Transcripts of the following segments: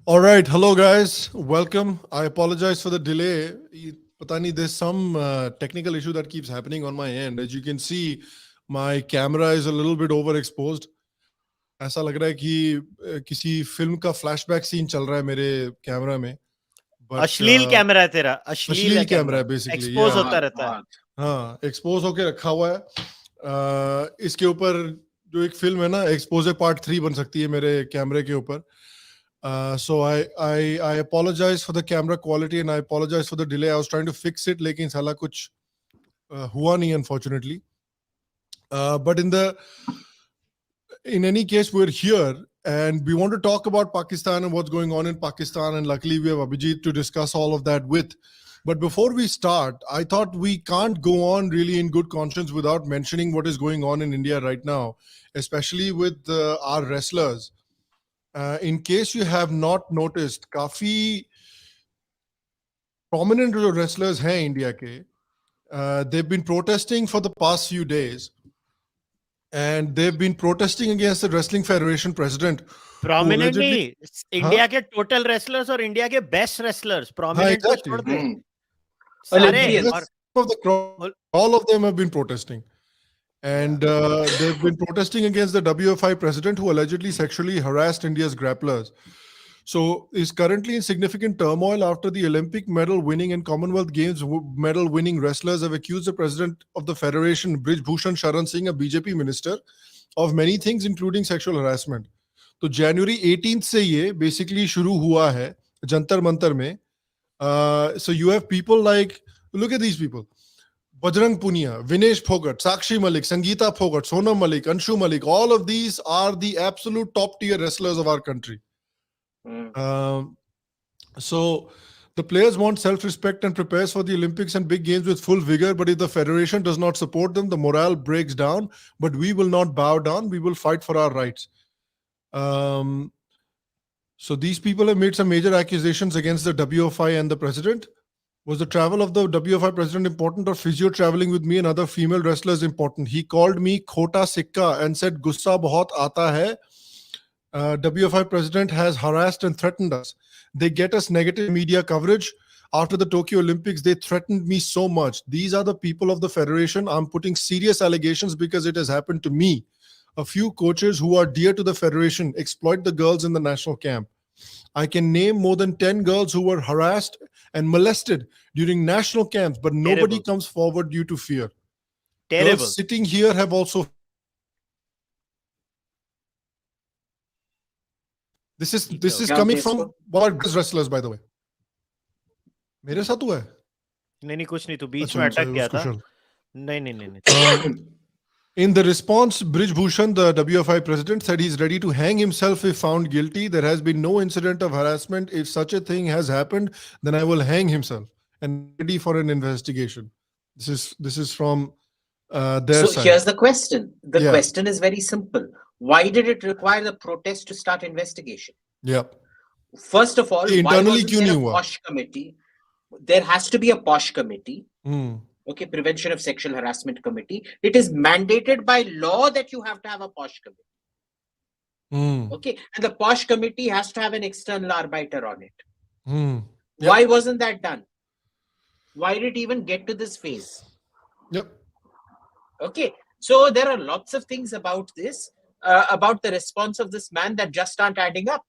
All right, hello guys, welcome. I apologize for the delay. Patani, there's some technical issue that keeps happening on my end. As you can see, my camera is a little bit overexposed. ऐसा लग रहा है कि किसी film का flashback scene चल रहा है मेरे कैमरा में. बट अश्लील कैमरा है तेरा, अश्लील अश्लील है कैमरा कैमरा, है बेसिकली. एक्सपोज होता रहता है. हाँ, एक्सपोज होके रखा हुआ है. इसके ऊपर जो एक फिल्म है ना, एक्सपोजर पार्ट 3 बन सकती है मेरे कैमरे के ऊपर. So I apologize for the camera quality and I apologize for the delay. I was trying to fix it, लेकिन साला कुछ हुआ नहीं, unfortunately. But in any case, we're here and we want to talk about Pakistan and what's going on in Pakistan. And luckily, we have Abhijit to discuss all of that with. But before we start, I thought we can't go on really in good conscience without mentioning what is going on in India right now, especially with our wrestlers. In case you have not noticed, काफी prominent जो wrestlers हैं India के, they've been protesting for the past few days, and they've been protesting against the Wrestling Federation president. Prominent नहीं, India हाँ? के total wrestlers और India के best wrestlers, हाँ, प्रोमिनेंट को exactly. छोड़ दे, The सारे. rest of the crowd, all of them have been protesting. And they've been protesting against the WFI president who allegedly sexually harassed India's grapplers. So is currently in significant turmoil after the Olympic medal winning and Commonwealth Games medal winning wrestlers have accused the president of the federation, Brij Bhushan Sharan Singh, a BJP minister, of many things including sexual harassment. तो January 18th से ये basically शुरू हुआ है जंतर मंतर में. So you have people like, look at these people. Bajrang Punia, Vinesh Phogat, Sakshi Malik, Sangeeta Phogat, Sonam Malik, Anshu Malik, all of these are the absolute top tier wrestlers of our country. So the players want self-respect and prepares for the Olympics and big games with full vigor. But if the federation does not support them, the morale breaks down. But we will not bow down. We will fight for our rights. So these people have made some major accusations against the WFI and the president. Was the travel of the WFI president important, or physio traveling with me and other female wrestlers important? He called me Khota Sikka and said, Gussa bahut aata hai. WFI president has harassed and threatened us. They get us negative media coverage. After the Tokyo Olympics, they threatened me so much. These are the people of the federation. I'm putting serious allegations because it has happened to me. A few coaches who are dear to the federation exploit the girls in the national camp. I can name more than 10 girls who were harassed and molested during national camps, but nobody comes forward due to fear. Terrible. Girls sitting here have also. This is coming from one of the wrestlers, by the way. मेरे साथ हुआ है? नहीं कुछ नहीं, तो बीच में अटक गया था. नहीं. In the response, Brij Bhushan, the WFI president, said he's ready to hang himself if found guilty. There has been no incident of harassment. If such a thing has happened, then I will hang himself and ready for an investigation. This is from their side. So here's the question. The question is very simple. Why did it require the protest to start investigation? Yeah. First of all, internally why wasn't there a POSH committee? There has to be a POSH committee. Okay, Prevention of Sexual Harassment Committee. It is mandated by law that you have to have a POSH committee. Okay, and the POSH committee has to have an external arbiter on it. Why wasn't that done? Why did it even get to this phase? Yep. Okay, so there are lots of things about this, about the response of this man that just aren't adding up.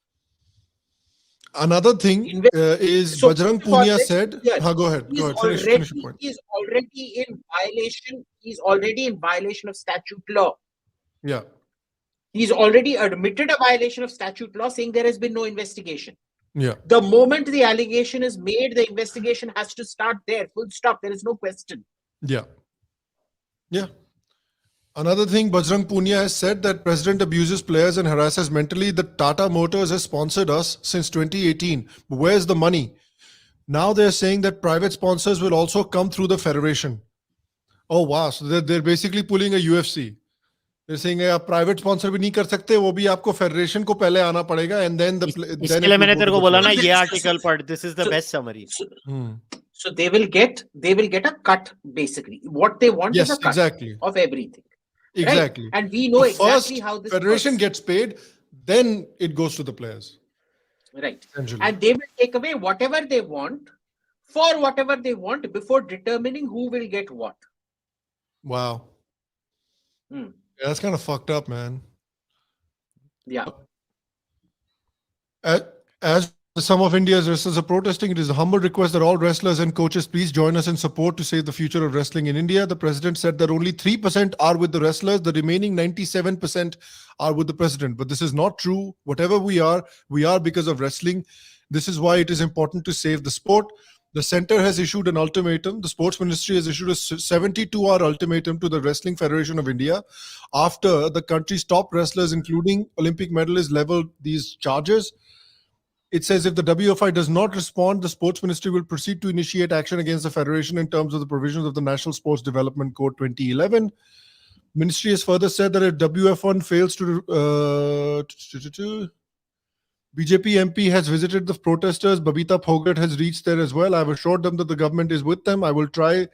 Another thing is Bajrang Punia said, go ahead. Finish your point. He's already in violation of statute law. Yeah. He's already admitted a violation of statute law, saying there has been no investigation. Yeah. The moment the allegation is made, the investigation has to start there. Full stop. There is no question. Yeah. Another thing, Bajrang Punia has said that president abuses players and harasses mentally. That Tata Motors has sponsored us since 2018. But where's the money? Now they're saying that private sponsors will also come through the federation. Oh wow! So they're basically pulling a UFC. They're saying आप private sponsor भी नहीं कर सकते, वो भी आपको federation को पहले आना पड़ेगा, and then the. इसके लिए मैंने तेरे को बोला ना ये article पढ़. This is the best summary. So they will get a cut basically. What they want is a cut of everything. Exactly. Right? And we know exactly how this federation gets paid, then it goes to the players. Right. Essentially. And they will take away whatever they want for whatever they want before determining who will get what. Wow. Yeah, that's kind of fucked up, man. Yeah. As some of India's wrestlers are protesting, it is a humble request that all wrestlers and coaches please join us in support to save the future of wrestling in India. The president said that only 3% are with the wrestlers, the remaining 97% are with the president. But this is not true. Whatever we are because of wrestling. This is why it is important to save the sport. The center has issued an ultimatum. The sports ministry has issued a 72-hour ultimatum to the Wrestling Federation of India after the country's top wrestlers, including Olympic medalists, leveled these charges. It says if the WFI does not respond, the sports ministry will proceed to initiate action against the federation in terms of the provisions of the National Sports Development Code 2011. Ministry has further said that if WF1 fails to BJP MP has visited the protesters. Babita Phogat has reached there as well. I've assured them that the government is with them. I will try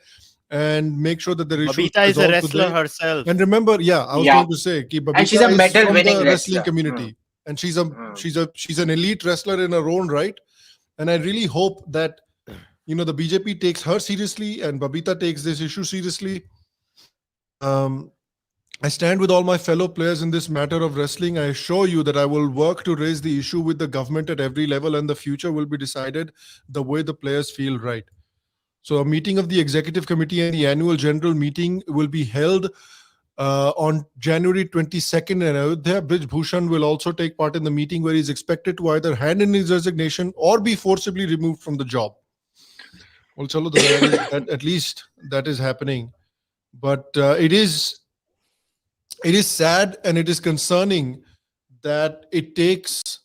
and make sure that the issue Babita is a wrestler herself. And remember, I was going to say, Babita and she's a medal-winning wrestling wrestler. community, and she's an elite wrestler in her own right. And I really hope that the BJP takes her seriously and Babita takes this issue seriously. I stand with all my fellow players in this matter of wrestling. I assure you that I will work to raise the issue with the government at every level, and the future will be decided the way the players feel right. So a meeting of the executive committee and the annual general meeting will be held on January 22nd in Ayodhya. Brij Bhushan will also take part in the meeting, where he is expected to either hand in his resignation or be forcibly removed from the job. Well, chalo, at least that is happening. But it is sad and it is concerning that it takes,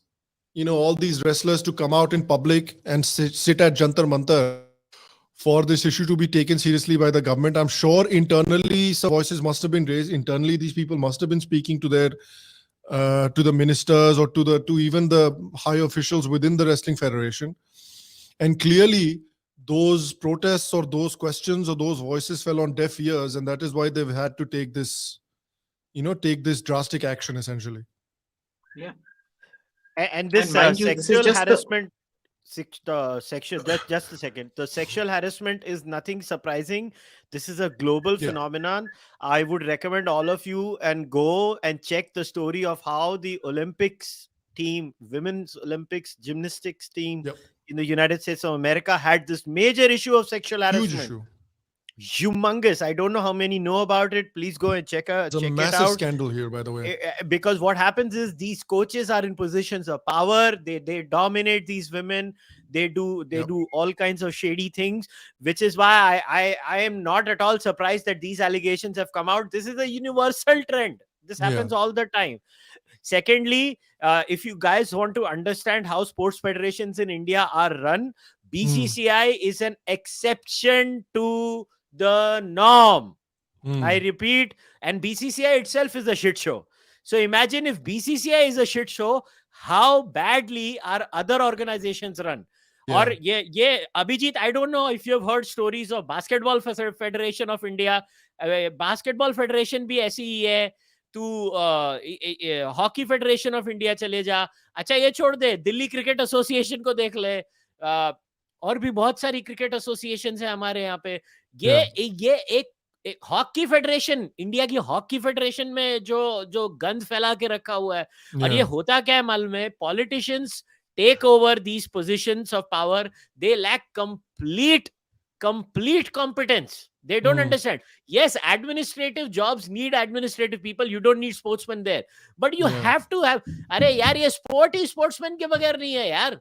all these wrestlers to come out in public and sit at Jantar Mantar for this issue to be taken seriously by the government. I'm sure internally some voices must have been raised. Internally, these people must have been speaking to their to the ministers or to even the high officials within the Wrestling Federation. And clearly, those protests or those questions or those voices fell on deaf ears, and that is why they've had to take this drastic action, essentially. Yeah. And this sexual harassment, just a second. The sexual harassment is nothing surprising. This is a global phenomenon. I would recommend all of you and go and check the story of how the Olympics team, women's Olympics gymnastics team in the United States of America had this major issue of sexual harassment. Huge issue. Humongous. I don't know how many know about it. Please go and check it out. It's a massive scandal here, by the way. Because what happens is these coaches are in positions of power. They dominate these women. They do all kinds of shady things, which is why I am not at all surprised that these allegations have come out. This is a universal trend. This happens all the time. Secondly, if you guys want to understand how sports federations in India are run, BCCI is an exception to the norm. I repeat, and BCCI itself is a shit show. So imagine if BCCI is a shit show, how badly are other organizations run? Or Abhijit, I don't know if you have heard stories of Basketball Federation of India. Basketball Federation bhi aisi hi hai. तू hockey federation of India चले जा. अच्छा ये छोड़ दे, Delhi cricket association को देख ले, और भी बहुत सारी क्रिकेट एसोसिएशंस हैं हमारे यहाँ पे. ये एक हॉकी फेडरेशन, इंडिया की हॉकी फेडरेशन में जो गंद फैला के रखा हुआ है. और ये होता क्या है मालूम है? Politicians take over these positions of power. They lack complete competence. They don't understand. Yes, administrative jobs need administrative people. You don't need sportsmen there. But you have to have... अरे यार, ये sport ही sportsman के बगैर नहीं है यार.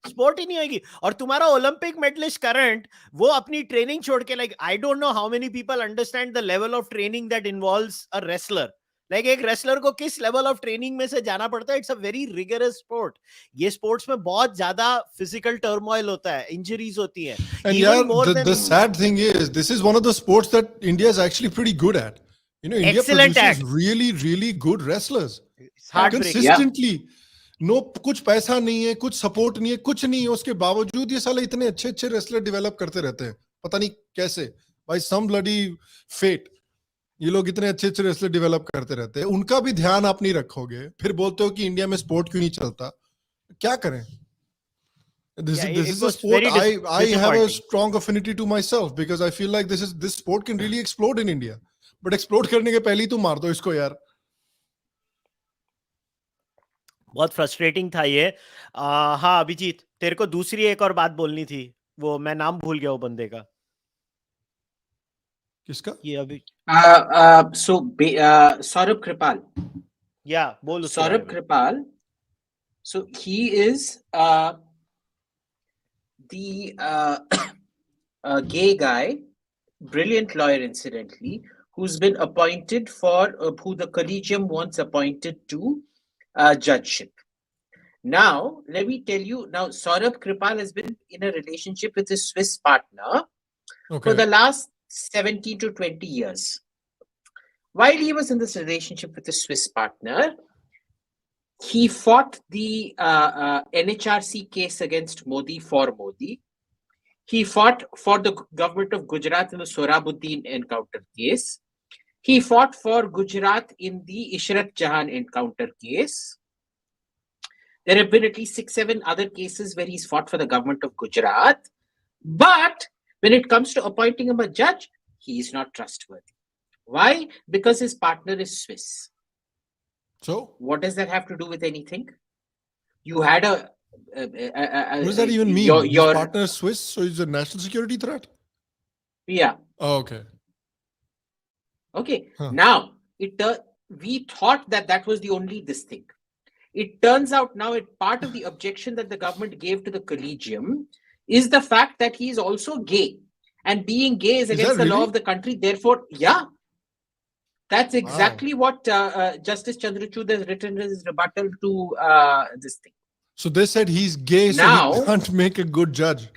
Sport ही नहीं होगी. और तुम्हारा ओलंपिक मेडलिस्ट करंट, वो अपनी ट्रेनिंग छोड़ के, like I don't know how many people understand the level of training that involves a wrestler. Like एक रेसलर को किस लेवल ऑफ ट्रेनिंग में से जाना पड़ता है. It's a very rigorous sport. ये स्पोर्ट्स में बहुत ज्यादा फिजिकल टर्मोइल होता है, इंजरीज होती हैं. And the sad thing is, this is one of the sports that India is actually pretty good at. India produces really, really good wrestlers. Consistently. No, कुछ पैसा नहीं है, कुछ सपोर्ट नहीं है, कुछ नहीं है. उसके बावजूद ये साले इतने अच्छे रेसलर डेवलप करते रहते हैं. पता नहीं कैसे. By some bloody fate. ये लोग इतने अच्छे रेसलर डेवलप करते रहते हैं. उनका भी ध्यान आप नहीं रखोगे, फिर बोलते हो कि इंडिया में स्पोर्ट क्यों नहीं चलता. क्या करें? This Yeah, is it a was sport very I have a disappointing. strong affinity to myself because I feel like this sport can really explode in India. But explode करने के पहले ही तुम मार दो इसको यार. बहुत फ्रस्ट्रेटिंग था ये. हाँ अभिजीत, तेरे को दूसरी एक और बात बोलनी थी. वो मैं नाम भूल गया वो बंदे का. किसका? ये अभी Saurabh Kirpal. या बोल उसके बारे Saurabh में. Kirpal. So he is the a gay guy, brilliant lawyer, incidentally, who's been appointed for who the collegium wants appointed to judgeship. Now, let me tell you. Now, Saurabh Kirpal has been in a relationship with his Swiss partner for the last 17 to 20 years. While he was in this relationship with his Swiss partner, he fought the NHRC case against Modi for Modi. He fought for the government of Gujarat in the Sohrabuddin encounter case. He fought for Gujarat in the Ishrat Jahan encounter case. There have been at least 6-7 other cases where he's fought for the government of Gujarat. But when it comes to appointing him a judge, he is not trustworthy. Why? Because his partner is Swiss. So what does that have to do with anything? You had a what does that even mean? Your partner is Swiss, so he's a national security threat? Yeah. Oh, okay. Okay. Huh. Now, we thought that was the only this thing. It turns out now part of the objection that the government gave to the collegium is the fact that he is also gay. And being gay is against the law of the country. Therefore, yeah. That's exactly what Justice Chandrachud has written in his rebuttal to this thing. So they said he's gay, so he can't make a good judge.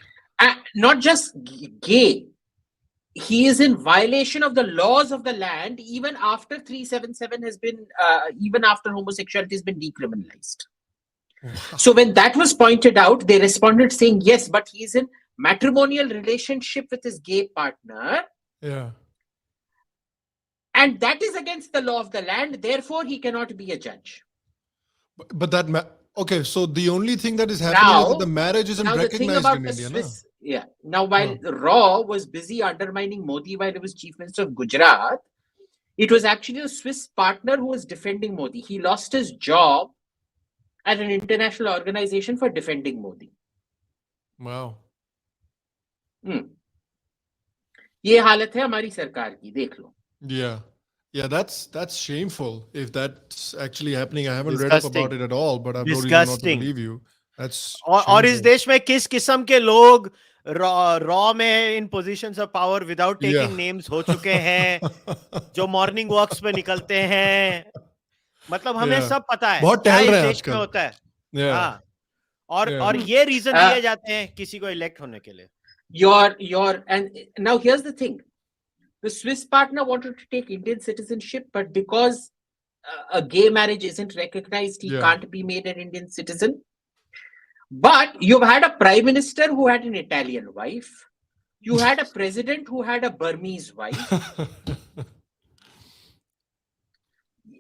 Not just gay. He is in violation of the laws of the land even after 377 has been, even after homosexuality has been decriminalized. Wow. So when that was pointed out, they responded saying, yes, but he's in matrimonial relationship with his gay partner. Yeah. And that is against the law of the land. Therefore, he cannot be a judge. But that... Okay, so the only thing that is happening is that the marriage isn't recognized in India. Swiss, yeah. Now, while Raw was busy undermining Modi while he was Chief Minister of Gujarat, it was actually a Swiss partner who was defending Modi. He lost his job at an international organization for defending Modi. Wow. ये हालत है हमारी सरकार की, देख लो. Yeah. Yeah, that's shameful if that's actually happening. I haven't read up about it at all, but I've no reason not to believe you. That's और इस देश में किस किस्म के लोग रॉ में in positions of power without taking names हो चुके हैं, जो मॉर्निंग वॉक्स पे निकलते हैं. मतलब हमें सब पता है बहुत टहल रहे हैं आजकल. होता है. हाँ. और ये रीजन दिए जाते हैं किसी को इलेक्ट होने के लिए. And now here's the thing. The Swiss partner wanted to take Indian citizenship, but because a gay marriage isn't recognized, he can't be made an Indian citizen. But you've had a prime minister who had an Italian wife. You had a president who had a Burmese wife.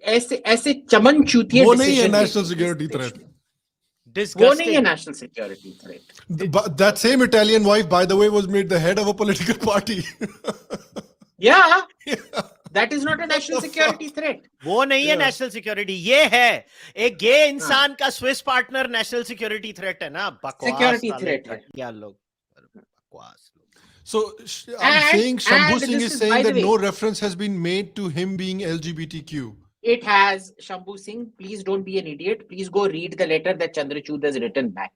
ऐसे चमन चूतिए वो नहीं है national security threat. वो नहीं है national security threat. That same Italian wife, by the way, was made the head of a political party. Yeah. That is not a national security threat. वो नहीं है national security. ये है एक गे इंसान का Swiss partner national security threat है ना. बकवास security threat है. क्या लोग बकवास. So I'm saying Shambhu Singh is saying that no reference has been made to him being LGBTQ. It has. Shambhu Singh, please don't be an idiot. Please go read the letter that Chandrachud has written back.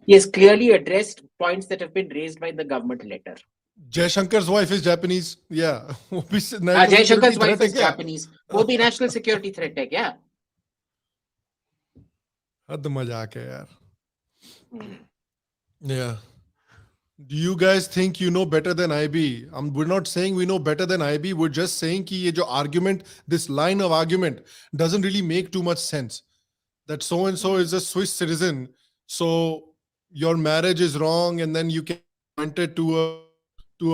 He has clearly addressed points that have been raised by the government letter. Jaishankar's wife is Japanese. Yeah. Jaishankar's wife is Japanese. वो भी national security threat है क्या? हद मजाक है यार. Yeah. Do you guys think you know better than IB? We're not saying we know better than IB. We're just saying कि ये जो argument, this line of argument doesn't really make too much sense. That so and so is a Swiss citizen, so your marriage is wrong, and then you can point it to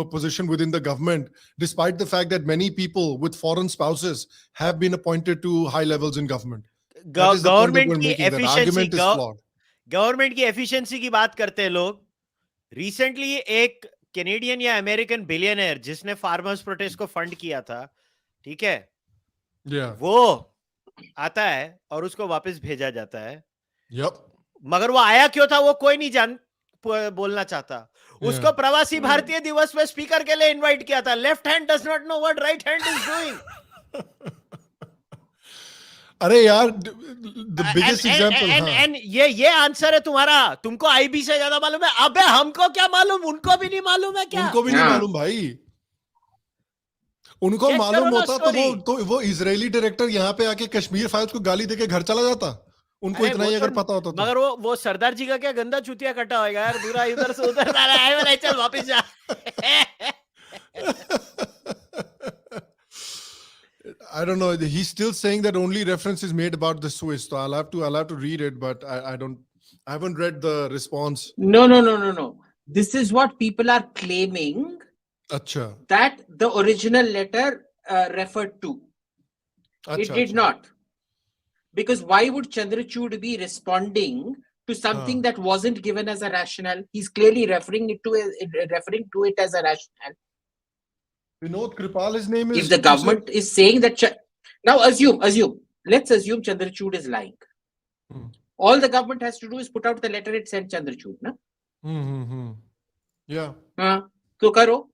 a position within the government, despite the fact that many people with foreign spouses have been appointed to high levels in government. Government की efficiency, government की efficiency की बात करते हैं लोग. Recently एक Canadian या American billionaire जिसने फार्मर्स प्रोटेस्ट को फंड किया था, ठीक है, वो आता है और उसको वापस भेजा जाता है. मगर वो आया क्यों था वो कोई नहीं बोलना चाहता. उसको प्रवासी भारतीय दिवस में स्पीकर के लिए इनवाइट किया था. Left hand does not know what right hand is doing. अरे यार, the biggest example. एंड ये आंसर है तुम्हारा. तुमको आईबी से ज्यादा मालूम है. अबे हमको क्या मालूम, उनको भी नहीं मालूम है क्या? उनको भी नहीं मालूम भाई. उनको मालूम होता तो वो इजरायली डायरेक्टर यहाँ पे आके कश्मीर फाइल्स को गाली देके घर चला जाता. उनको इतना ही अगर पता होता तो. मगर वो सरदार जी का क्या गंदा चूतिया कटा होगा यार. पूरा इधर से उधर जा रहा है. चल वापस जा. I don't know. He's still saying that only reference is made about the Swiss. So I'll have to read it, but I haven't read the response. No. This is what people are claiming. Acha. That the original letter referred to. It did not. Because why would Chandrachud be responding to something that wasn't given as a rationale? He's clearly referring to it as a rationale. Vinod Kirpal, his name is. If the government is saying that, now assume, let's assume Chandrachud is lying. All the government has to do is put out the letter it sent Chandrachud, na? Yeah. So karo.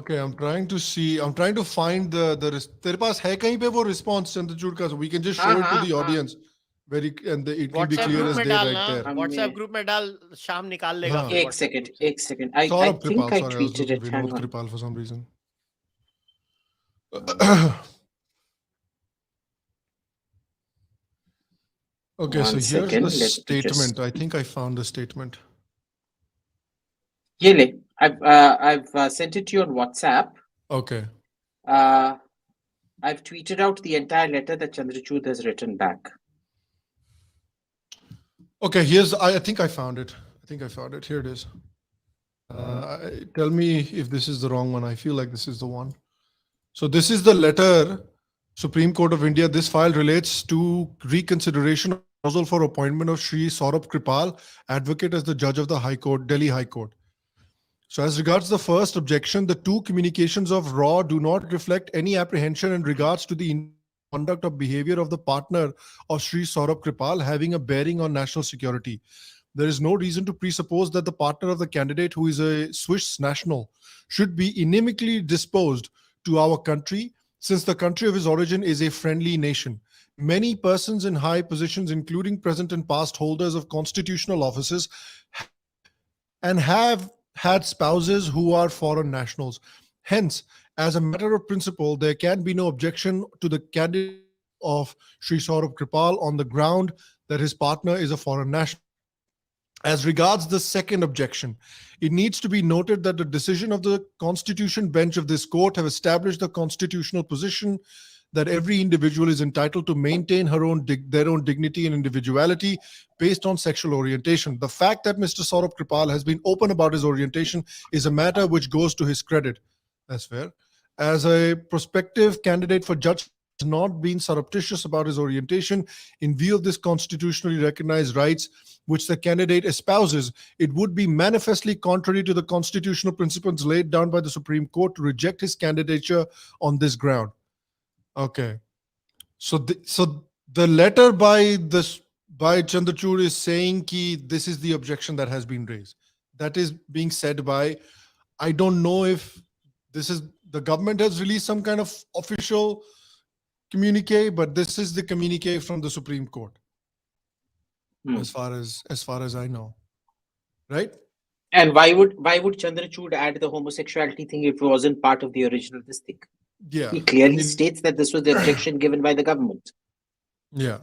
Okay, I'm trying to find the तेरे पास है कहीं पे वो response Chandrachud का, so we can just show it to the audience. And it will be clear as day right there. WhatsApp group में डाल, शाम निकाल लेगा. एक second. I think I tweeted it. Vinod Kirpal for some reason. Okay, so here's the statement. I think I found the statement. Yele, I've sent it to you on WhatsApp. Okay. I've tweeted out the entire letter that Chandrachud has written back. Okay, I think I found it. Here it is. Tell me if this is the wrong one. I feel like this is the one. So this is the letter, Supreme Court of India. This file relates to reconsideration of proposal for appointment of Shri Saurabh Kirpal, advocate as the judge of the High Court, Delhi High Court. So as regards the first objection, the two communications of RAW do not reflect any apprehension in regards to the conduct or behavior of the partner of Shri Saurabh Kirpal having a bearing on national security. There is no reason to presuppose that the partner of the candidate, who is a Swiss national, should be inimically disposed to our country, since the country of his origin is a friendly nation. Many persons in high positions, including present and past holders of constitutional offices, and have had spouses who are foreign nationals. Hence, as a matter of principle, there can be no objection to the candidate of Shri Saurabh Kirpal on the ground that his partner is a foreign national. As regards the second objection, it needs to be noted that the decision of the Constitution bench of this court have established the constitutional position that every individual is entitled to maintain their own dignity and individuality based on sexual orientation. The fact that Mr. Saurabh Kirpal has been open about his orientation is a matter which goes to his credit. That's fair. As a prospective candidate for judge, has not been surreptitious about his orientation. In view of this constitutionally recognized rights which the candidate espouses, it would be manifestly contrary to the constitutional principles laid down by the Supreme Court to reject his candidature on this ground. Okay. So the letter by Chandrachud is saying ki this is the objection that has been raised. That is being said by, I don't know if this is, the government has released some kind of official communique, but this is the communique from the Supreme Court. As far as I know. Right? And why would Chandrachud add the homosexuality thing if it wasn't part of the original this thing? Yeah. He clearly states that this was the objection given by the government. Yeah.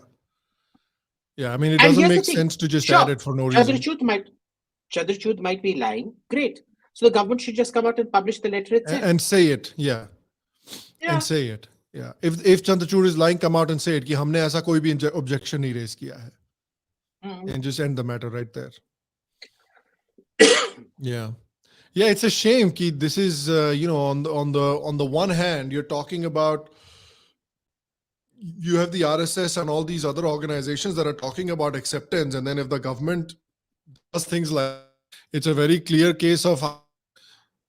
Yeah, I mean, it doesn't make sense to just add it for no reason. Chandrachud might be lying. Great. So the government should just come out and publish the letter itself. And say it. Yeah. And say it. Yeah. If Chandrachud is lying, come out and say it. Ki humne aisa koi bhi objection nahi raise kiya hai. And just end the matter right there. Yeah. Yeah, it's a shame ki this is, on the one hand, you're talking about, you have the RSS and all these other organizations that are talking about acceptance, and then if the government does things like, it's a very clear case of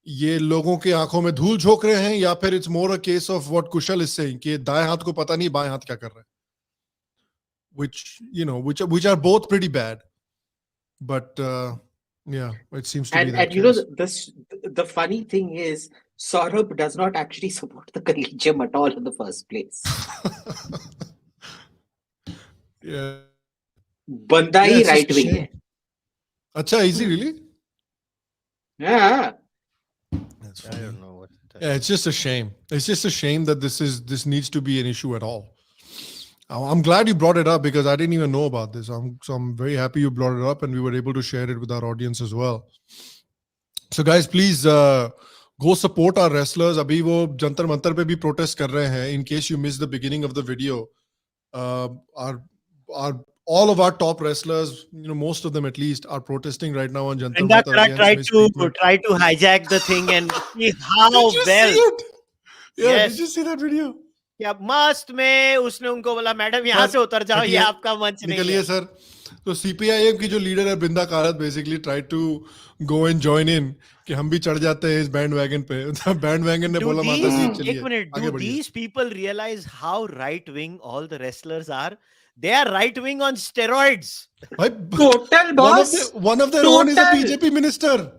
ये लोगों के आंखों में धूल झोंक रहे हैं, या फिर it's more a case of what Kushal is saying कि दाएं हाथ को पता नहीं बाएं हाथ क्या कर रहा है, which are both pretty bad, but yeah, it seems to be that and you know, the funny thing is, Saurabh does not actually support the collegium at all in the first place. Yeah. Banda hi it's just right a wing shame. hai. Acha, is he really? Yeah. That's I funny. don't know what. Yeah, it's just a shame. It's just a shame that this needs to be an issue at all. I'm glad you brought it up because I didn't even know about this. So I'm very happy you brought it up and we were able to share it with our audience as well. So guys, please go support our wrestlers. Abhi wo Jantar Mantar pe bhi protest kar rahe hain. In case you missed the beginning of the video, all of our top wrestlers, most of them at least, are protesting right now on Jantar Brinda Mantar against try to hijack the thing and see how Did you well. see it? Yeah, Yes. did you see that video? क्या मस्त में उसने उनको बोला madam यहाँ से उतर जाओ, ये आपका मंच नहीं निकलिए है. सर. तो सीपीआईएम की जो लीडर है Brinda Karat basically try to go and join in कि हम भी चढ़ जाते हैं इस बैंड वैगन पे. बैंड वैगन ने बोला माता जी चलिए एक मिनट, आगे do बढ़िए. these people realize how right wing all the wrestlers are? They are right wing on steroids. भाई Total boss. one of their own is a BJP minister.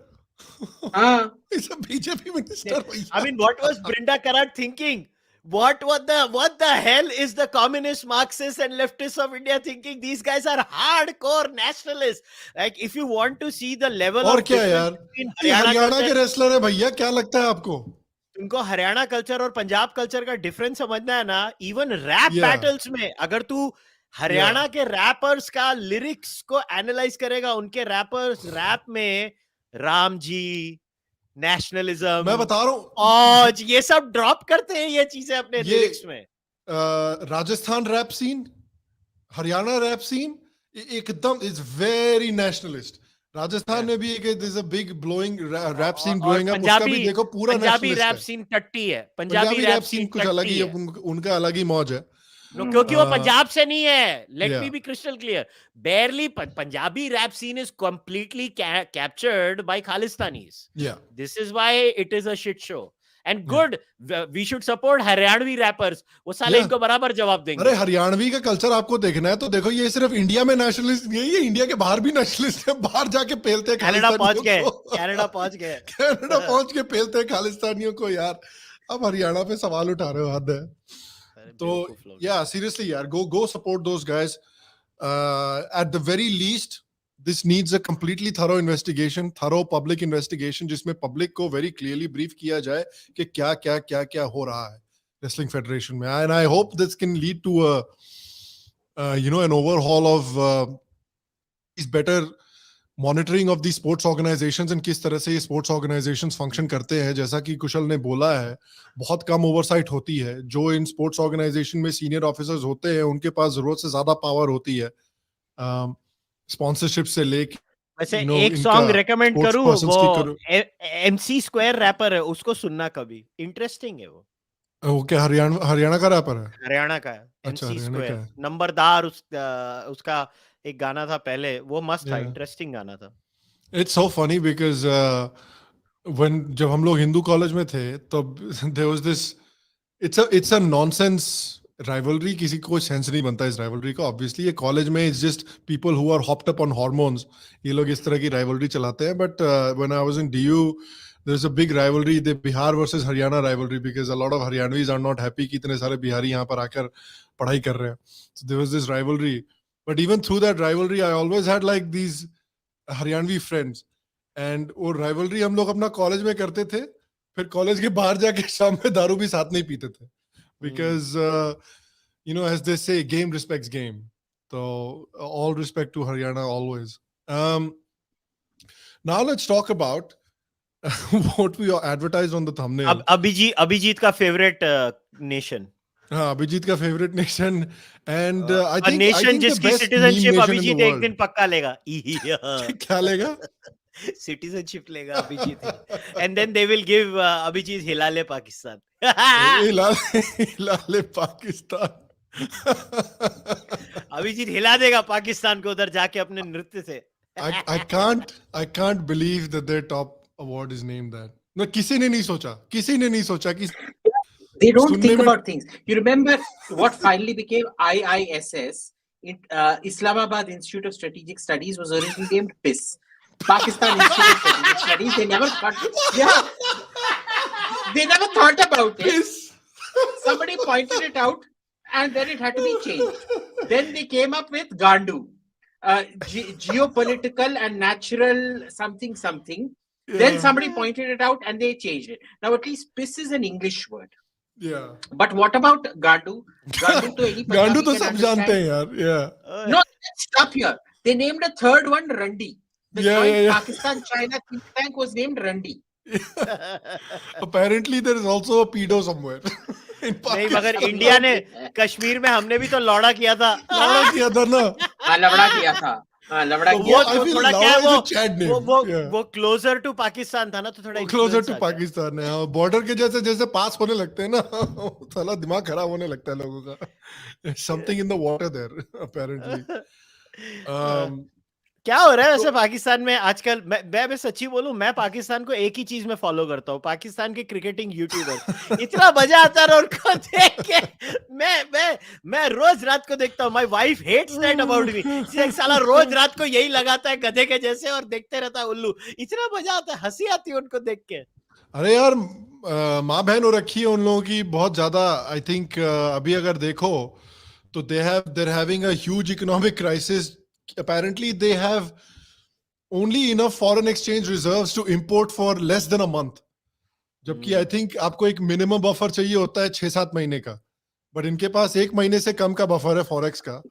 He's a BJP minister. I mean, what was Brinda Karat thinking? What the hell is the communist, Marxists and leftists of India thinking? These guys are hardcore nationalists. Like, if you want to see the level और of क्या यार, between Haryana के wrestler है भैया, क्या लगता है आपको? तुमको हरियाणा कल्चर और पंजाब कल्चर का डिफरेंस समझना है ना. इवन रैप बैटल्स में अगर तू हरियाणा के रैपर्स का लिरिक्स को एनालाइज करेगा, उनके रैपर्स रैप में राम जी, नेशनलिज्म, मैं बता रहा हूँ, और ये सब ड्रॉप करते हैं ये चीजें अपने लिरिक्स में. Rajasthan rap scene, Haryana rap scene एकदम इज वेरी नेशनलिस्ट. राजस्थान में भी एक this a big blowing rap scene growing up, उसका भी देखो पूरा पंजाबी नेशनलिस्ट रैप है. सीन टट्टी है. पंजाबी रैप सीन कुछ अलग ही है, उनका अलग ही मौज है. क्योंकि वो पंजाब से नहीं है. Let Yeah. Me be crystal clear. Barely Punjabi rap scene is completely captured by Khalistanis. Yeah. This is why it is a shit show. And good, we should support Haryanvi rappers. वो साले इनको बराबर जवाब देंगे. अरे हरियाणवी का कल्चर आपको देखना है तो देखो, ये सिर्फ इंडिया में नेशनलिस्ट नहीं है, ये इंडिया के बाहर भी नेशनलिस्ट है. बाहर जाके पेलते हैं कनाडा पहुंच गए. कनाडा पहुंच के पेलते हैं खालिस्तानियों को. यार अब हरियाणा पे सवाल उठा रहे हो, हद है. तो yeah, seriously यार, go support those guys. At the very least, this needs a completely thorough investigation, thorough public investigation, जिसमें public को very clearly brief किया जाए कि क्या हो रहा है wrestling federation में. And I hope this can lead to an overhaul of these better monitoring of these sports organizations and किस तरह से ये sports organizations function करते हैं. जैसा कि कुशल ने बोला है, बहुत कम oversight होती है. जो इन sports organization में senior officers होते हैं, उनके पास जरूरत से ज्यादा power होती है. Sponsorship से लेके वैसे एक सॉन्ग रेकमेंड करूं, वो MC स्क्वायर रैपर है, उसको सुनना कभी. इंटरेस्टिंग है वो. क्या हरियाणा का रैपर है? हरियाणा का है. अच्छा, MC हरियाणा का स्क्वायर है. नंबरदार उसका एक गाना था पहले, वो मस्त था, इंटरेस्टिंग गाना था. It's so funny because जब हम लोग हिंदू कॉलेज में थे तब there was this, it's a nonsense rivalry. किसी को सेंस नहीं बनता इस rivalry का. Obviously ये कॉलेज में it's just people who are hopped up on hormones, ये लोग इस तरह की rivalry चलाते हैं. But when I was in DU, there's a big rivalry, the Bihar versus Haryana rivalry, because a lot of Haryanvis are not happy कि इतने सारे बिहारी यहाँ पर आकर पढ़ाई कर रहे हैं. So there was this rivalry. But even through that rivalry, I always had like these Haryanvi friends. And वो rivalry हम लोग अपना कॉलेज में करते थे, फिर कॉलेज के बाहर जाके शाम में दारू भी साथ नहीं पीते थे. Because, as they say, game respects game. So all respect to Haryana always. Now let's talk about what we advertised on the thumbnail. Abhijit का favorite nation. हाँ, अभिजीत का favourite nation. And I think nation जिसकी citizenship Abhijeet एक दिन पक्का लेगा. क्या लेगा? सिटीजनशिप लेगा Abhijeet. And then they will give Abhijeet हिलाले पाकिस्तान. हिलाले पाकिस्तान. अभिजीत हिला देगा पाकिस्तान को उधर जाके अपने नृत्य से. I can't believe that their top award is named that. No, किसी ने नहीं सोचा कि They don't सुनने think में- about things. You remember what finally became IISS? Islamabad Institute of Strategic Studies was originally named PIS. Pakistan Institute of Strategic Studies. They never thought about it. Somebody pointed it out, and then it had to be changed. Then they came up with Gandu, geopolitical and natural something. Then somebody pointed it out, and they changed it. Now at least PIS is an English word. Yeah. But what about Gandu? Gandu to any गांडू तो Punjabi can सब जानते हैं understand. यार. Yeah. No, let's stop here. They named a third one Randi. The joint Pakistan-China think tank was named Randi. Apparently there is also a pedo somewhere. In नहीं, Pakistan. मगर India ने कश्मीर में हमने भी तो लौड़ा किया था. लौड़ा किया था ना. हाँ, लवड़ा किया था. हाँ, लवड़ा तो किया वो था. I feel थोड़ा Laura क्या है is a Chad name. Yeah. वो क्लोजर टू पाकिस्तान था ना, तो थोड़ा क्लोजर influence टू आ गया. पाकिस्तान है. बॉर्डर के जैसे पास होने लगते हैं ना, साला दिमाग खराब होने लगता है लोगों का. Something in the water there apparently. क्या हो रहा है वैसे पाकिस्तान में आजकल? मैं सच्ची बोलूं, मैं पाकिस्तान को एक ही चीज में फॉलो करता हूँ, पाकिस्तान के क्रिकेटिंग यूट्यूबर. इतना मजा आता है उनको देख के. मैं रोज रात को देखता हूँ. My wife hates that about me. एक साला रोज रात को यही लगाता है गधे के जैसे और देखते रहता है उल्लू. इतना मजा आता है, हंसी आती है उनको देख के. अरे यार, माँ बहन हो रखी है उन लोगों की बहुत ज्यादा. आई थिंक अभी अगर देखो तो they're having a huge economic crisis. Apparently they have only enough foreign exchange reserves to import for less than a month. जबकि आई थिंक आपको एक मिनिमम बफर चाहिए होता है 6-7 महीने का, बट इनके पास 1 महीने से कम का बफर है फॉरेक्स का.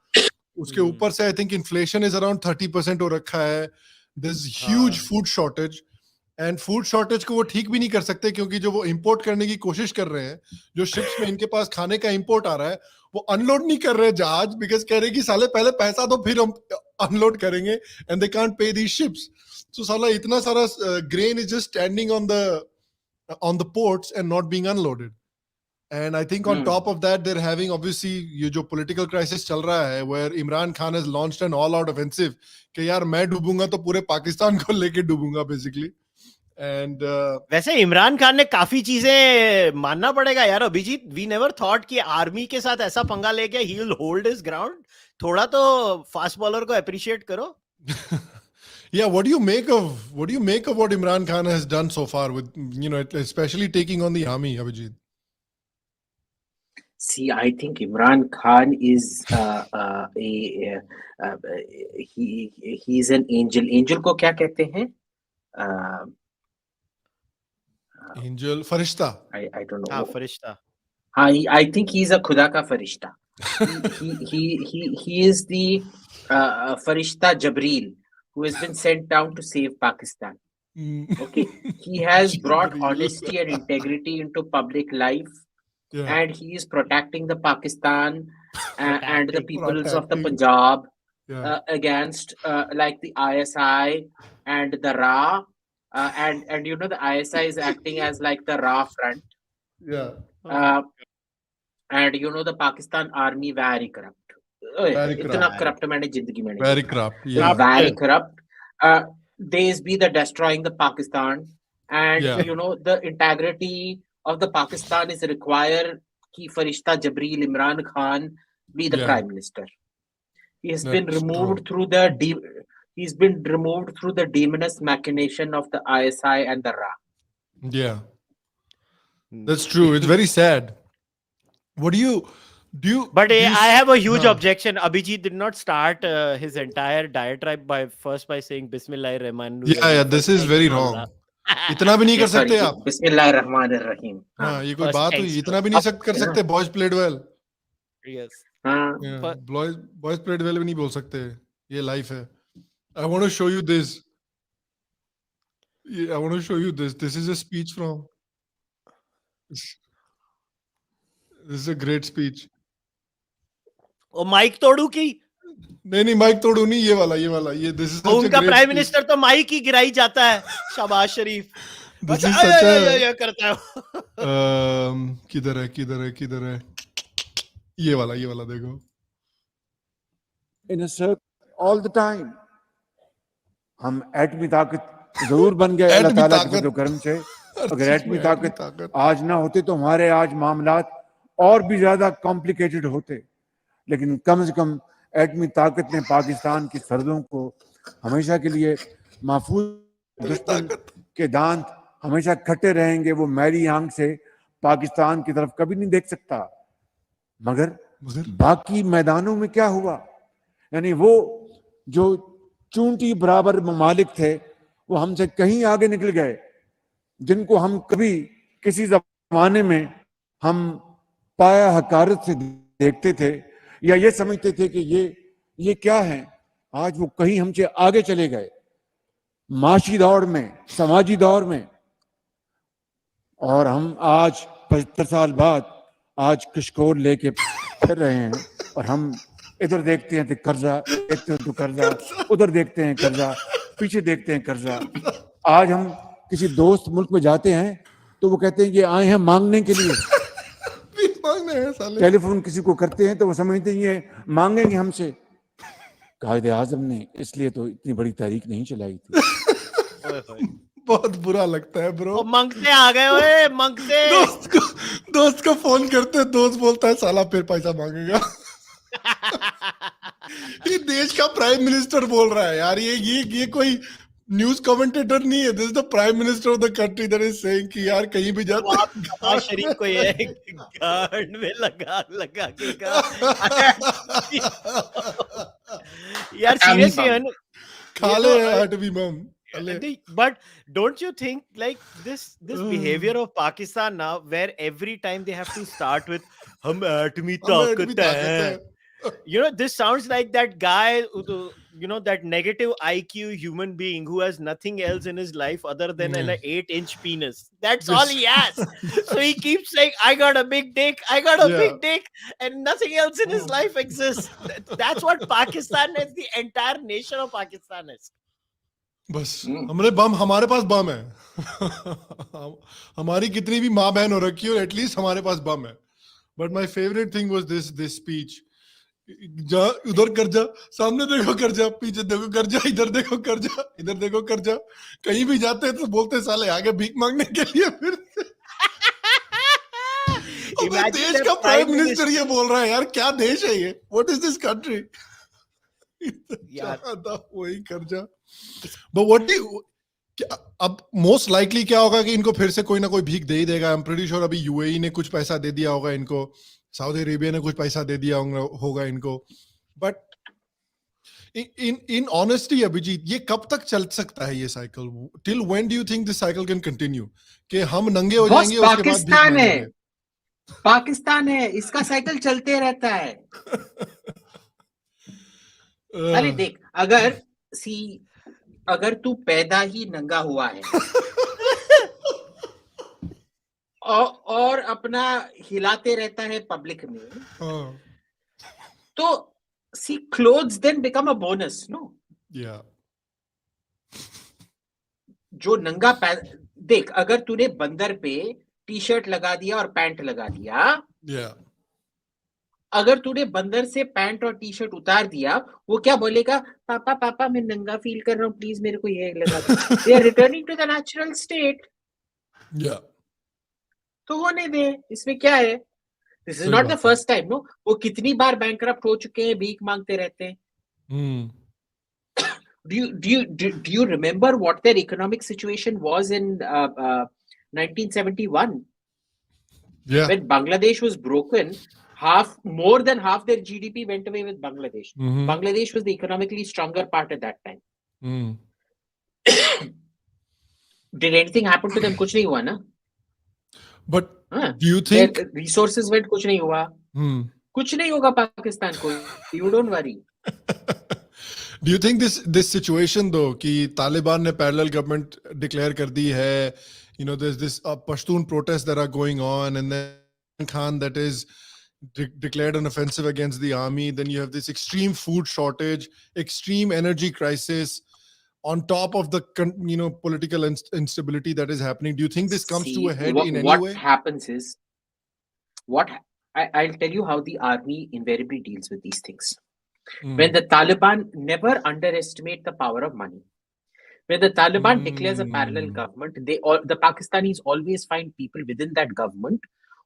उसके ऊपर से I think inflation is around 30% हो रखा है. There is huge food shortage, and food shortage को वो ठीक भी नहीं कर सकते क्योंकि जो वो इंपोर्ट करने की कोशिश कर रहे हैं, जो शिप्स में इनके पास खाने का इंपोर्ट आ रहा है, वो अनलोड नहीं कर रहे जहाज, बिकॉज कह रहे कि साले पहले पैसा दो फिर हम अनलोड करेंगे, and they can't pay the ships. सो साला इतना सारा grain is just standing on the ports and not being unloaded. And I think on top of that they're having obviously ये जो political crisis चल रहा है, where Imran Khan has launched an all out offensive कि यार मैं डूबूंगा तो पूरे पाकिस्तान को लेके डूबूंगा basically. And वैसे इमरान खान ने काफी चीजें मानना पड़ेगा यार. अभिजीत, वी नेवर थॉट कि आर्मी के साथ ऐसा पंगा लेके he will hold his ground. थोड़ा तो फास्ट बॉलर को अप्रिशिएट करो. yeah, what do you make of what Imran Khan has done so far with, especially taking on the army, Abhijit? See, I think Imran Khan is he's an angel. Angel को क्या कहते हैं? Angel, Firishta. I don't know. हाँ, फरिश्ता. हाँ, I think he's a खुदा का फरिश्ता. he is the Firishta Jabril who has been sent down to save Pakistan. Okay, he has brought honesty and integrity into public life, and he is protecting the Pakistan and the peoples of the Punjab against like the ISI and the Ra. And you know the ISI is acting as like the Ra front. And you know the Pakistan army very corrupt. इतना corrupt मैंने जिंदगी में नहीं. Very corrupt. Very corrupt. These be the destroying the Pakistan, and you know the integrity of the Pakistan is required कि फरिश्ता Jabril Imran Khan be the prime minister. He has been removed through the He's been removed through the demoness machination of the ISI and the Ra. Yeah, that's true. It's very sad. What do you? But I have a huge objection. Abhijit did not start his entire diatribe by saying Bismillahir-Rahmanir-Rahim. Yeah, this is very wrong. इतना भी नहीं कर सकते आप. Bismillahir-Rahmanir-Rahim. हाँ, ये कोई बात हुई? इतना भी नहीं कर सकते. Boys played well. Yes. हाँ, boys played well भी नहीं बोल सकते. ये life है. I want to show you this. I want to show you this. This is a speech from. This is a great speech. ओ माइक तोड़ू की? नहीं माइक तोड़ू नहीं, ये वाला ये this is such a उनका great प्राइम speech. मिनिस्टर तो माइक ही गिराई जाता है. शाबाश शरीफ. This is such a ये करता है. किधर है ये वाला देखो. In a circle all the time. हम एटमी ताकत जरूर बन गए अल्लाह ताला के फजल करम से. अगर एटमी ताकत आज ना होते तो हमारे आज मामलात और भी ज्यादा कॉम्प्लिकेटेड होते. लेकिन कम से कम एटमी ताकत ने पाकिस्तान की सरहदों को हमेशा के लिए महफूज. दुश्मन के दांत हमेशा खट्टे रहेंगे. वो मैली आंख से पाकिस्तान की तरफ कभी नहीं देख सकता. मगर बाकी मैदानों में क्या हुआ? यानी वो जो चूंटी बराबर ममालिक थे वो हमसे कहीं आगे निकल गए, जिनको हम कभी किसी जमाने में हम पाया हकारत से देखते थे या ये समझते थे कि ये क्या है. आज वो कहीं हमसे आगे चले गए माशी दौर में, समाजी दौर में. और हम आज 75 साल बाद आज कशकोर लेके फिर रहे हैं. और हम इधर देखते हैं तो कर्जा, देखते हैं तो कर्जा, उधर देखते हैं कर्जा, पीछे देखते हैं कर्जा. आज हम किसी दोस्त मुल्क में जाते हैं तो वो कहते हैं ये आए हैं मांगने के लिए. टेलीफोन किसी को करते हैं तो वो समझते हैं ये मांगेंगे हमसे. कायदे आजम ने इसलिए तो इतनी बड़ी तहरीक नहीं चलाई थी. बहुत बुरा लगता है ब्रो. मंगते आ गए ओए, मंगते. दोस्त को फोन करते, दोस्त बोलता है साला फिर पैसा मांगेगा. ये देश का प्राइम मिनिस्टर बोल रहा है यार. ये कोई न्यूज कमेंटेटर नहीं है. This is the prime minister of the country that is saying कि यार कहीं भी जाते नवाज शरीफ को ये गार्ड में लगा के यार सीरियसली खा ले एटमी बम. But don't you think like this behavior of Pakistan now, where every time they have to start with hum atmi taakat hai, you know, this sounds like that guy, you know, that negative IQ human being who has nothing else in his life other than an 8-inch penis. That's all he has. So he keeps saying, I got a big dick, I got a big dick, and nothing else in his life exists. That's what Pakistan is, the entire nation of Pakistan is. बस हमारे पास बम है. हमारी कितनी भी माँ बहन हो रखी हो, एटलीस्ट हमारे पास बम है. But my favourite thing was this speech. जा उधर कर जा, सामने देखो कर जा, पीछे देखो कर जा, इधर देखो कर जा, इधर देखो कर जा. कहीं भी जाते हैं तो बोलते साले आगे भीख मांगने के लिए. फिर देश का प्राइम मिनिस्टर ये बोल रहा है यार, क्या देश है ये? What is this country? वही कर जा. But what do you, अब मोस्ट लाइकली क्या होगा कि इनको फिर से कोई ना कोई भीख दे ही देगा. आई एम प्रीटी श्योर अभी यूएई ने कुछ पैसा दे दिया होगा इनको, सऊदी अरेबिया ने कुछ पैसा दे दिया होगा इनको. बट इन ऑनेस्टी अभिजीत, ये कब तक चल सकता है ये cycle? Till when do you think this cycle can continue? कि हम नंगे हो जाएंगे उसके बाद पाकिस्तान है, पाकिस्तान है, इसका साइकिल चलते रहता है. अरे देख, अगर तू पैदा ही नंगा हुआ है और अपना हिलाते रहता है पब्लिक में, तो see clothes then become a bonus. No, जो नंगा देख, अगर तूने बंदर पे टी शर्ट लगा दिया और पैंट लगा दिया, अगर तूने बंदर से पैंट और टी शर्ट उतार दिया, वो क्या बोलेगा? पापा पापा मैं नंगा फील कर रहा हूँ, प्लीज मेरे को ये लगा दो. They are returning to the natural state. तो होने दे, इसमें क्या है? This is not the first time. No, वो कितनी बार बैंकरप्ट हो चुके हैं, भीख मांगते रहते हैं. Do you remember what their economic situation was in 1971? When Bangladesh was broken, more than half their GDP went away with Bangladesh. Bangladesh was the economically stronger part at that time. Did anything happen to them? कुछ नहीं हुआ ना. But do you think their resources went? कुछ नहीं हुआ. कुछ नहीं होगा पाकिस्तान को. You don't worry. Do you think this situation though कि तालिबान ने parallel government declare कर दी है, you know, there's this Pashtun protests that are going on, and then Khan that is declared an offensive against the army, then you have this extreme food shortage, extreme energy crisis on top of the political instability that is happening. Do you think this comes to a head in any way? What happens is, what I'll tell you how the army invariably deals with these things. Hmm. When the Taliban never underestimate the power of money. When the Taliban declares a parallel government, the Pakistanis always find people within that government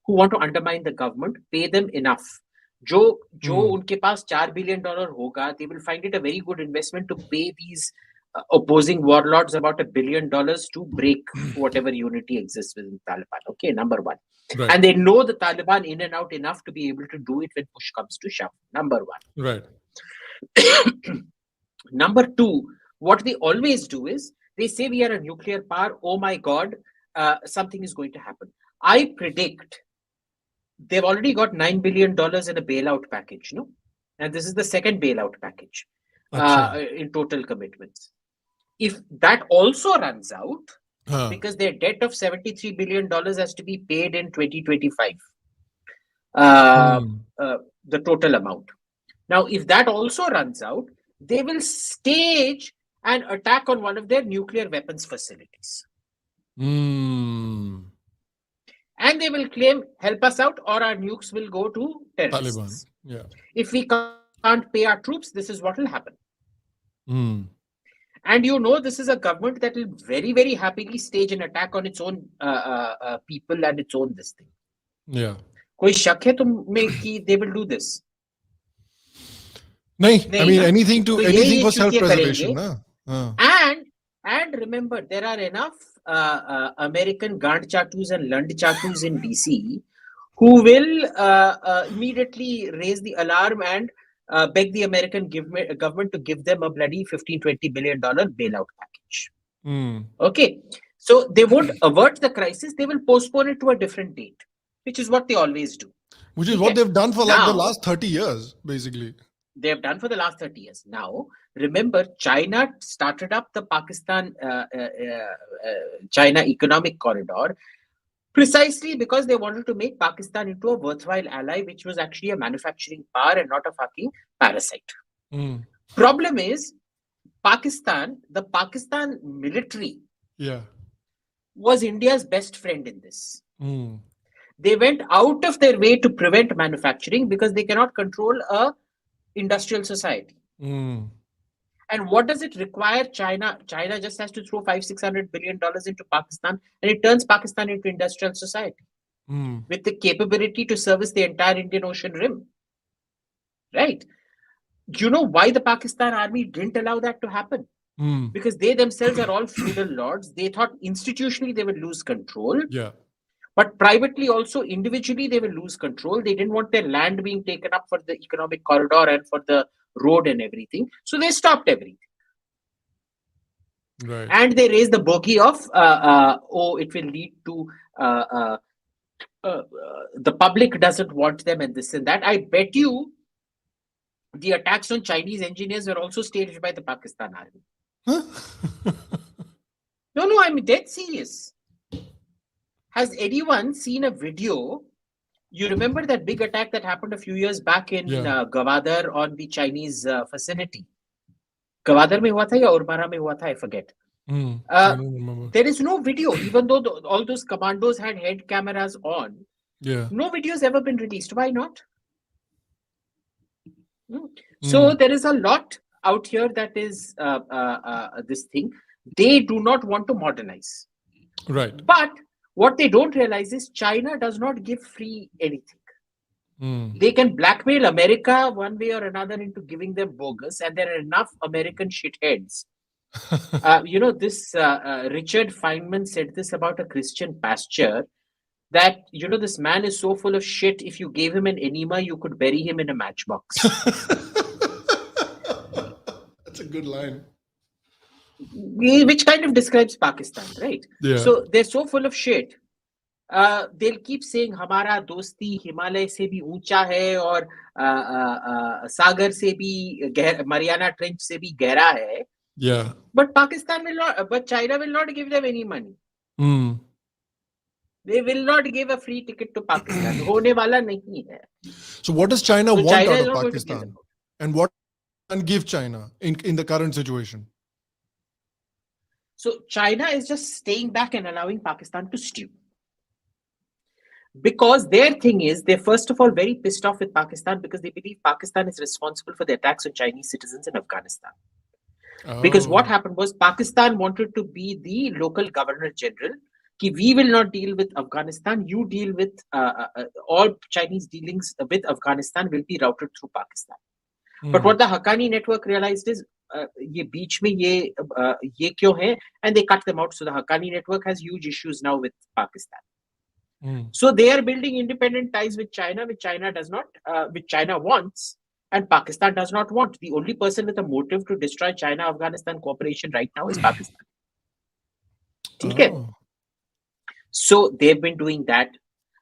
who want to undermine the government, pay them enough. जो उनके पास $4 billion होगा, they will find it a very good investment to pay these opposing warlords about $1 billion to break whatever unity exists within the Taliban. Okay, number one. Right. And they know the Taliban in and out enough to be able to do it when push comes to shove. Number one. Right. Number two, what they always do is they say we are a nuclear power. Oh my God, something is going to happen. I predict they've already got $9 billion in a bailout package, no? And this is the second bailout package in total commitments. If that also runs out, because their debt of $73 billion has to be paid in 2025, the total amount. Now, if that also runs out, they will stage an attack on one of their nuclear weapons facilities. And they will claim, help us out, or our nukes will go to terrorists. Taliban. Yeah. If we can't pay our troops, this is what will happen. And you know, this is a government that will very, very happily stage an attack on its own people and its own this thing. Yeah. कोई शक है तुम्हें कि they will do this? I mean, anything तो for ये self-preservation. And remember, there are enough American Gand Chatus and Lund Chatus in DC who will immediately raise the alarm and beg the American government to give them a bloody $15-20 billion bailout package. Okay, so they won't avert the crisis, they will postpone it to a different date, which is what they always do. Which is what they've done for like the last 30 years, basically. They have done for the last 30 years. Now, remember, China started up the Pakistan-China economic corridor precisely because they wanted to make Pakistan into a worthwhile ally, which was actually a manufacturing power and not a fucking parasite. Problem is, the Pakistan military was India's best friend in this. They went out of their way to prevent manufacturing because they cannot control a industrial society. And what does it require? China just has to throw $500-600 billion into Pakistan, and it turns Pakistan into industrial society with the capability to service the entire Indian Ocean rim. Right? Do you know why the Pakistan army didn't allow that to happen? Because they themselves are all feudal lords. They thought institutionally they would lose control. Yeah. But privately also, individually, they will lose control. They didn't want their land being taken up for the economic corridor and for the road and everything. So they stopped everything. Right. And they raised the bogey of, it will lead to the public doesn't want them and this and that. I bet you the attacks on Chinese engineers were also staged by the Pakistan army. No, I'm dead serious. Has anyone seen a video? You remember that big attack that happened a few years back in Gwadar on the Chinese facility? Gwadar mein hua tha ya Urmara mein hua tha, I forget. I don't remember. There is no video, even though all those commandos had head cameras on. Yeah. No video has ever been released. Why not? So there is a lot out here that is this thing. They do not want to modernize. Right. But what they don't realize is China does not give free anything. They can blackmail America one way or another into giving them bogus, and there are enough American shitheads. This Richard Feynman said this about a Christian pastor, that, this man is so full of shit, if you gave him an enema, you could bury him in a matchbox. That's a good line. Which kind of describes Pakistan, right? Yeah. So they're so full of shit. They'll keep saying, "Hamara dosti Himalay se bhi uncha hai, aur Sagar se bhi Mariana Trench se bhi gehra hai." Yeah. But China will not give them any money. They will not give a free ticket to Pakistan. Hone wala nahi hai. So what does China want China out is of not going to give Pakistan? them. And what can give China in the current situation? So China is just staying back and allowing Pakistan to stew. Because their thing is, they're first of all very pissed off with Pakistan because they believe Pakistan is responsible for the attacks on Chinese citizens in Afghanistan. Because what happened was Pakistan wanted to be the local governor general. Ki we will not deal with Afghanistan. You deal with all Chinese dealings with Afghanistan will be routed through Pakistan. But what the Haqqani network realized is, ये बीच में ये क्यों है? And they cut them out. So the Haqqani network has huge issues now with Pakistan. So they are building independent ties with China, which China does not, which China wants, and Pakistan does not want. The only person with a motive to destroy China-Afghanistan cooperation right now is Pakistan. Okay. So they've been doing that.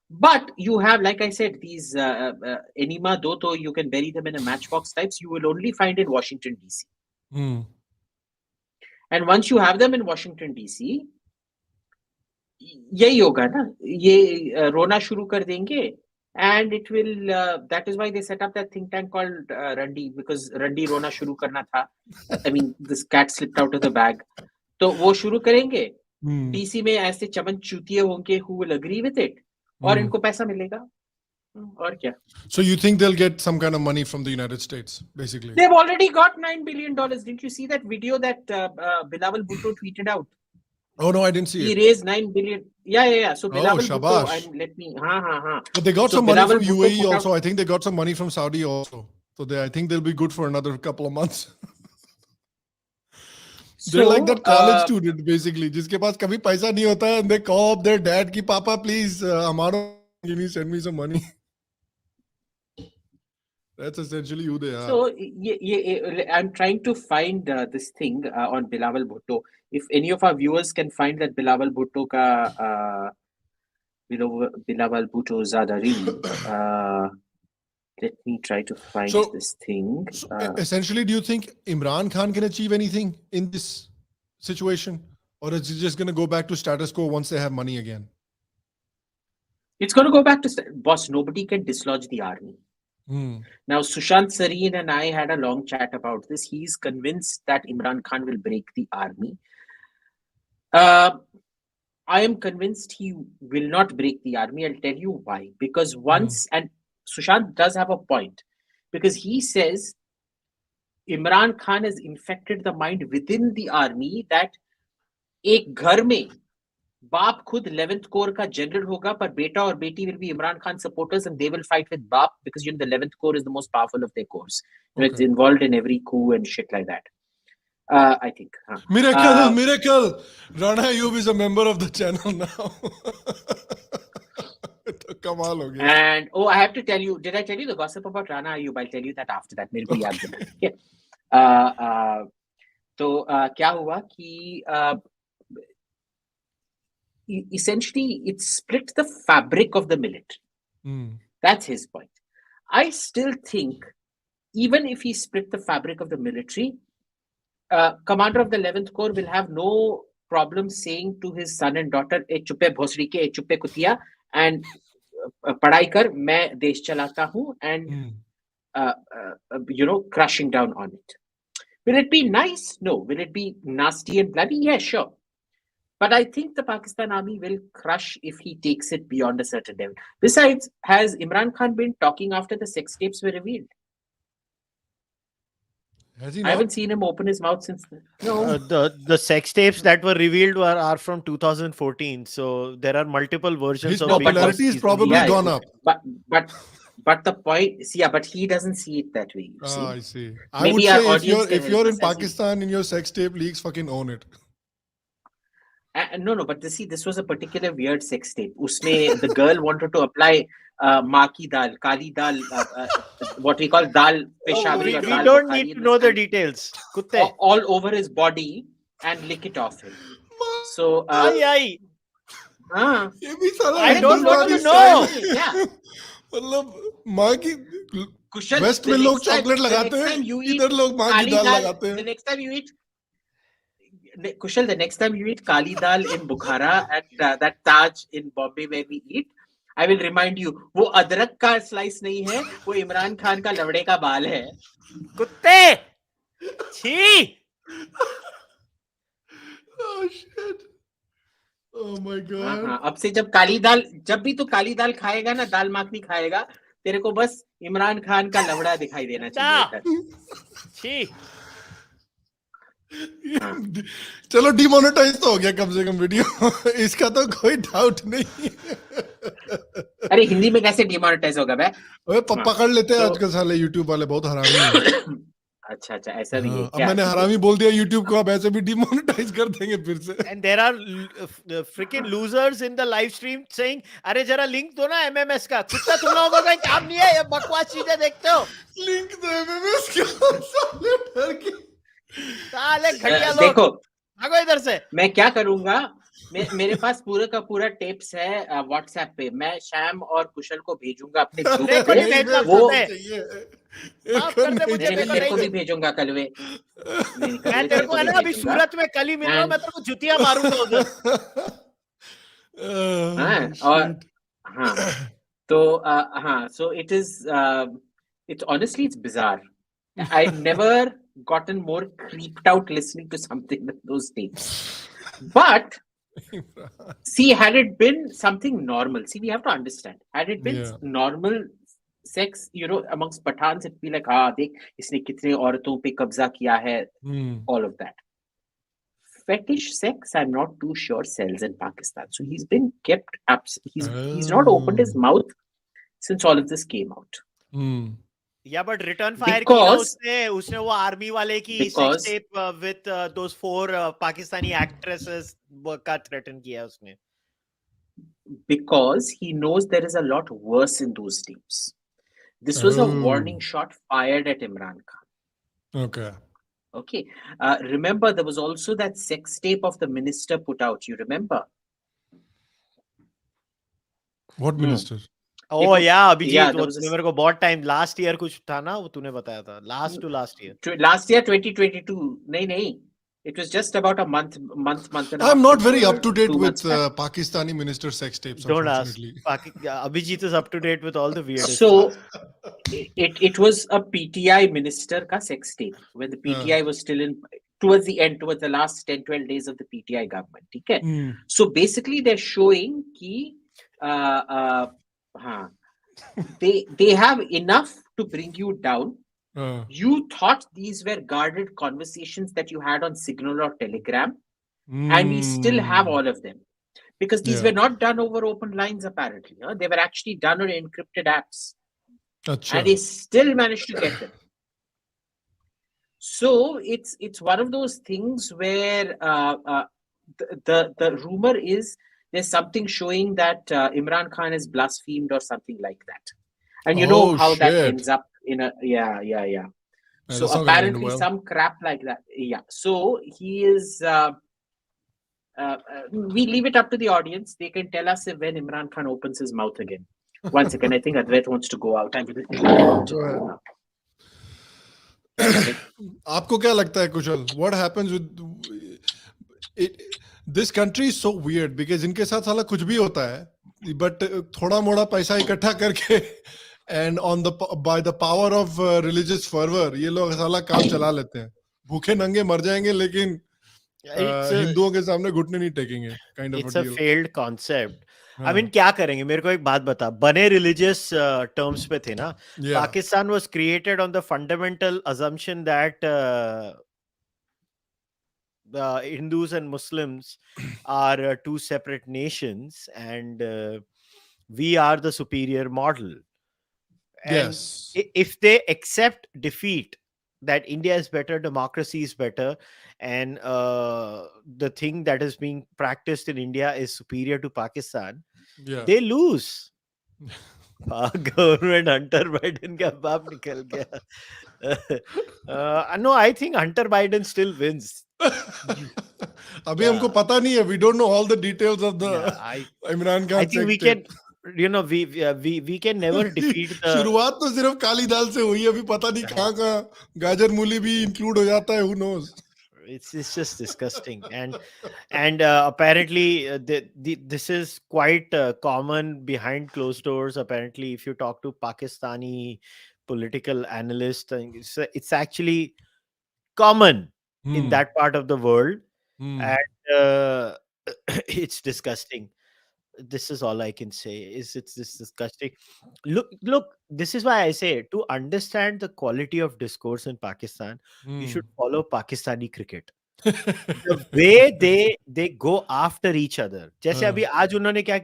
But you have, like I said, these enema doto, you can bury them in a matchbox types, you will only find in Washington, D.C. And once you have them in Washington, D.C., यही होगा ना, ये रोना शुरू कर देंगे, and it will, that is why they set up that think tank called Randi, because Randi रोना शुरू करना था. I mean, this cat slipped out of the bag. तो वो शुरू करेंगे, DC में ऐसे चमन चूतिए होंगे who will agree with it, और इनको पैसा मिलेगा. और क्या? So you think they'll get some kind of money from the United States, basically? They've already got $9 billion. Didn't you see that video that Bilawal Bhutto tweeted out? Oh no, I didn't see he it. He raised $9 billion. Yeah. So Bilawal Bhutto, let me. But they got some money from UAE also. I think they got some money from Saudi also. So I think they'll be good for another couple of months. They're like that college student basically, जिसके पास कभी पैसा नहीं होता है, and they call up their dad कि पापा please, you need to send me some money. That's essentially who they are. So I'm trying to find this thing on Bilawal Bhutto. If any of our viewers can find that Bilawal Bhutto ka Bilawal Bhutto Zada reel. Let me try to find this thing. So essentially, do you think Imran Khan can achieve anything in this situation? Or is it just going to go back to status quo once they have money again? It's going to go back to... Boss, nobody can dislodge the army. Now, Sushant Sareen and I had a long chat about this. He's convinced that Imran Khan will break the army. I am convinced he will not break the army. I'll tell you why. Because once... and Sushant does have a point, because he says Imran Khan has infected the mind within the army that एक घर में बाप खुद 11th Corps का general होगा, पर बेटा और बेटी will be Imran Khan supporters and they will fight with बाप because the 11th Corps is the most powerful of their corps. It's involved in every coup and shit like that. I think. Miracle! Rana Ayub is a member of the channel now. And I have to tell you, did I tell you the gossip about Rana Ayub? I'll tell you that after that. मेरे को याद है. तो क्या हुआ कि essentially it split the fabric of the military. That's his point. I still think even if he split the fabric of the military, commander of the 11th Corps will have no problem saying to his son and daughter, chuppe bhosri ke, chuppe kutiya, and पढ़ाई कर, मैं देश चलाता हूँ, and crushing down on it. Will it be nice? No. Will it be nasty and bloody? Yeah, sure. But I think the Pakistan army will crush if he takes it beyond a certain level. Besides, has Imran Khan been talking after the sex tapes were revealed? Has he I haven't seen him open his mouth since then. No. The sex tapes that were revealed are from 2014. So there are multiple versions his of popularity is probably gone up. But the point is, but he doesn't see it that way. You see? I see. I would say if you're in Pakistan and your sex tape leaks, fucking own it. No, but this was a particular weird sex tape. Usme the girl wanted to apply maa ki dal, kali dal, what we call dal peshabri. We don't need to know the details. Kutte. All over his body and lick it off him. So I don't want to know. Yeah. मतलब माँ की Kushal, waste में लोग chocolate लगाते हैं, इधर लोग माँ की दाल लगाते हैं. The next time you eat, Kushal, the next time you eat kali dal in Bukhara at that Taj in Bombay where we eat, I will remind you, वो अदरक का slice नहीं है, वो इमरान खान का लवड़े का बाल है. कुत्ते! छी! Oh shit! Oh my God. हाँ, अब से जब काली दाल, जब भी तू काली दाल खाएगा ना, दाल मखनी खाएगा, तेरे को बस इमरान खान का लवड़ा दिखाई देना चाहिए इधर। छी। हाँ। चलो डिमोनेटाइज तो हो गया कम से कम वीडियो, इसका तो कोई डाउट नहीं। अरे हिंदी में कैसे डिमोनेटाइज होगा बे? पकड़ लेते हैं तो- आजकल साले यूट्यूब वाले, बहुत हरामी हैं। अच्छा अच्छा, ऐसा भी है हाँ, अब क्या? मैंने हरामी बोल दिया यूट्यूब को, अब ऐसे भी डिमोनेटाइज कर देंगे फिर से। And there are freaking losers in the live stream saying, अरे जरा लिंक दो ना MMS का, कुत्ता तुम लोगों को कोई काम नहीं है, ये बकवास चीजें देखते हो। लिंक दो एमएमएस का, साले डर के। साले घटिया लोग, देखो भागो इधर से। मैं क्या करूंगा, मेरे पास पूरा का पूरा टेप्स है व्हाट्सएप पे, मैं श्याम और कुशल को भेजूंगा अपने ग्रुप मेरे को पे। नहीं भेजना, वो माफ कर दे मुझे, नहीं, मेरे को तेरे को नहीं। भी भेजूंगा कलवे। नहीं, मैं कलवे तेरे को है भी ना अभी भेजूंगा। सूरत में कल ही मिल रहा हूँ, मैं तेरे को जुतियां मारूंगा उधर। हाँ, और हाँ तो हाँ, so it is it's honestly it's bizarre. I've never gotten more creeped out listening to something than those tapes. But see, had it been something normal, see, we have to understand, had it been normal sex, you know, amongst Pathans, it'd be like, हाँ देख इसने कितने औरतों पे कब्जा किया है, all of that. Fetish sex, I'm not too sure sells in Pakistan. So he's been kept up. He's not opened his mouth since all of this came out. Yeah, but return fire की ना उसने वो army वाले की Because- sex tape with those 4 Pakistani actresses का threaten किया उसने. Because he knows there is a lot worse in those tapes. This was a warning shot fired at Imran Khan. Okay. Okay. Remember, there was also that sex tape of the minister put out. You remember? What minister? Oh yeah, Abhijit, yeah, वो तूने मेरे को बहुत time last year कुछ था ना, वो तूने बताया था, last to last year. Last year 2022. नहीं. It was just about a month and a half. I'm not very up to date 2 with months back. Pakistani minister sex tapes, Don't ask. unfortunately. Abhijit is up to date with all the weirdest. So it was a PTI minister ka sex tape when the PTI was still in towards the last 10-12 days of the PTI government. Okay? So basically they're showing ki they have enough to bring you down. You thought these were guarded conversations that you had on Signal or Telegram, and we still have all of them. Because these were not done over open lines, apparently. They were actually done on encrypted apps. And they still managed to get them. So it's one of those things where the rumor is there's something showing that Imran Khan has blasphemed or something like that. And you know how that ends up in a yeah. So apparently some crap like that. Yeah. So he is we leave it up to the audience. They can tell us when Imran Khan opens his mouth again. One second, I think Advait wants to go out. आपको क्या लगता है कुशल? What happens with it? This country is so weird because इनके साथ साला कुछ भी होता है, but थोड़ा मोड़ा पैसा इकट्ठा करके and by the power of religious fervor ये लोग साला काम चला लेते हैं. भूखे नंगे मर जाएंगे लेकिन हिंदुओं के सामने घुटने नहीं टेकेंगे. Kind of it's a a deal. failed concept. I mean क्या करेंगे? मेरे को एक बात बता, बने religious terms पे थे ना. Pakistan was created on the fundamental assumption that Hindus and Muslims are two separate nations, and we are the superior model. And if they accept defeat, that India is better, democracy is better, and the thing that is being practiced in India is superior to Pakistan, they lose. Government Hunter Biden का बाप निकल गया. No, I think Hunter Biden still wins. अभी हमको पता नहीं है. We don't know all the details of the Imran Khan. I think we can, you know, we can never defeat the. शुरुआत तो सिर्फ काली दाल से हुई है. अभी पता नहीं कहाँ गाजर मूली भी include हो जाता है. Who knows? It's just disgusting, and apparently this is quite common behind closed doors. Apparently, if you talk to Pakistani political analysts, it's actually common in that part of the world. And It's disgusting. This is all I can say. It's this disgusting. Look. This is why I say, to understand the quality of discourse in Pakistan, you should follow Pakistani cricket. The way they go after each other. जैसे अभी आज उन्होंने क्या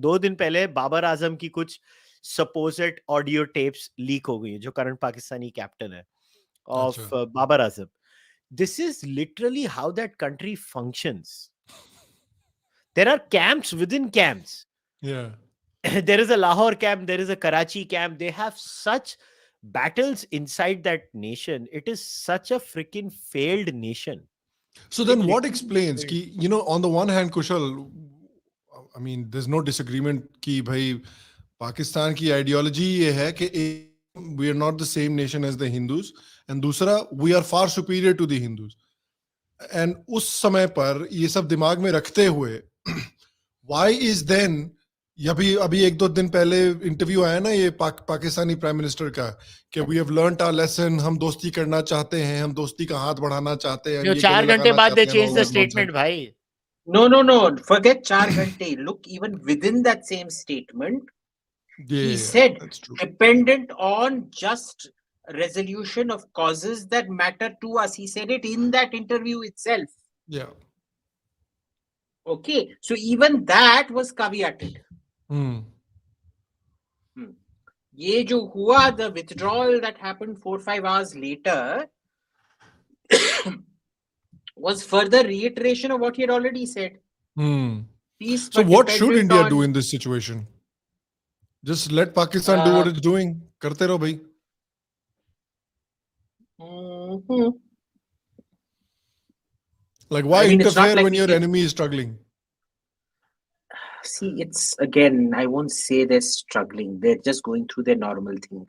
2 दिन पहले बाबर आजम की कुछ supposed audio tapes leak हो गई, जो current Pakistani captain है of Babar Azam. This is literally how that country functions. There are camps within camps. Yeah. There is a Lahore camp, there is a Karachi camp. They have such battles inside that nation. It is such a freaking failed nation. So then what explains ki, on the one hand, Kushal, I mean, there's no disagreement ki bhai Pakistan ki ideology ye hai ki we are not the same nation as the Hindus, and दूसरा, we are far superior to the Hindus. And उस समय पर ये सब दिमाग में रखते हुए why is then अभी 1-2 दिन पहले इंटरव्यू आया ना ये पाकिस्तानी प्राइम मिनिस्टर का कि we have learnt our lesson, हम दोस्ती करना चाहते हैं, हम दोस्ती का हाथ बढ़ाना चाहते हैं. 4 घंटे बाद they changed the statement, भाई. No. Forget 4 घंटे. Look, even within that same statement, he said, dependent on just resolution of causes that matter to us. He said it in that interview itself. Yeah. Okay. So even that was caveated. ये जो हुआ, the withdrawal that happened 4-5 hours later was further reiteration of what he had already said. Peace, so what should India do in this situation? Just let Pakistan do what it's doing. Karte raho bhai. Like why interfere when your enemy is struggling? See, it's again, I won't say they're struggling. They're just going through their normal thing.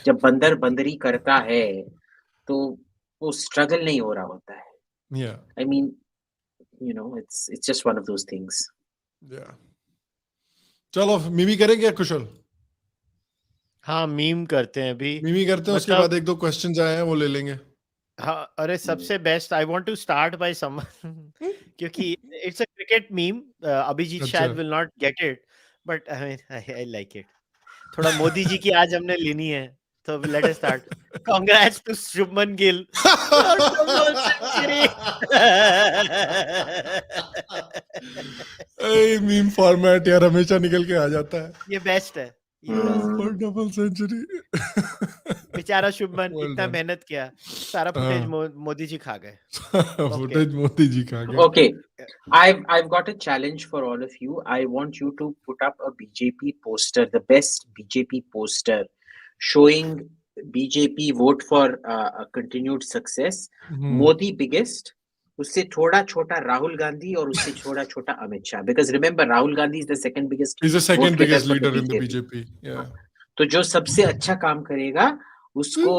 जब बंदर बंदरी करता है, तो वो struggle नहीं हो रहा होता है. Yeah. I mean, it's just one of those things. Yeah. चलो मीमी करेंगे कुशल? हाँ, मीम करते हैं अभी. मीमी करते हैं, उसके बाद 1-2 क्वेश्चंस आए हैं वो ले लेंगे. हाँ, अरे सबसे best, I want to start by someone क्योंकि it's a cricket meme. Abhijeet शायद will not get it, but I like it. थोड़ा मोदी जी की आज हमने लेनी है, तो let us start. Congrats to Shubman Gill. Meme format यार हमेशा निकल के आ जाता है. ये बेस्ट है. Double century. बेचारा शुभमन इतना मेहनत किया, सारा फुटेज मोदी जी खा गए. फुटेज मोदी जी खा गए. Okay, I've got a challenge for all of you. I want you to put up a BJP poster, the best BJP poster, showing BJP vote for a continued success. Modi biggest, उससे थोड़ा छोटा राहुल गांधी और उससे थोड़ा छोटा Amit Shah. Because remember, Rahul Gandhi is the second biggest. He's the second biggest leader in the BJP. Yeah. तो जो सबसे अच्छा काम करेगा उसको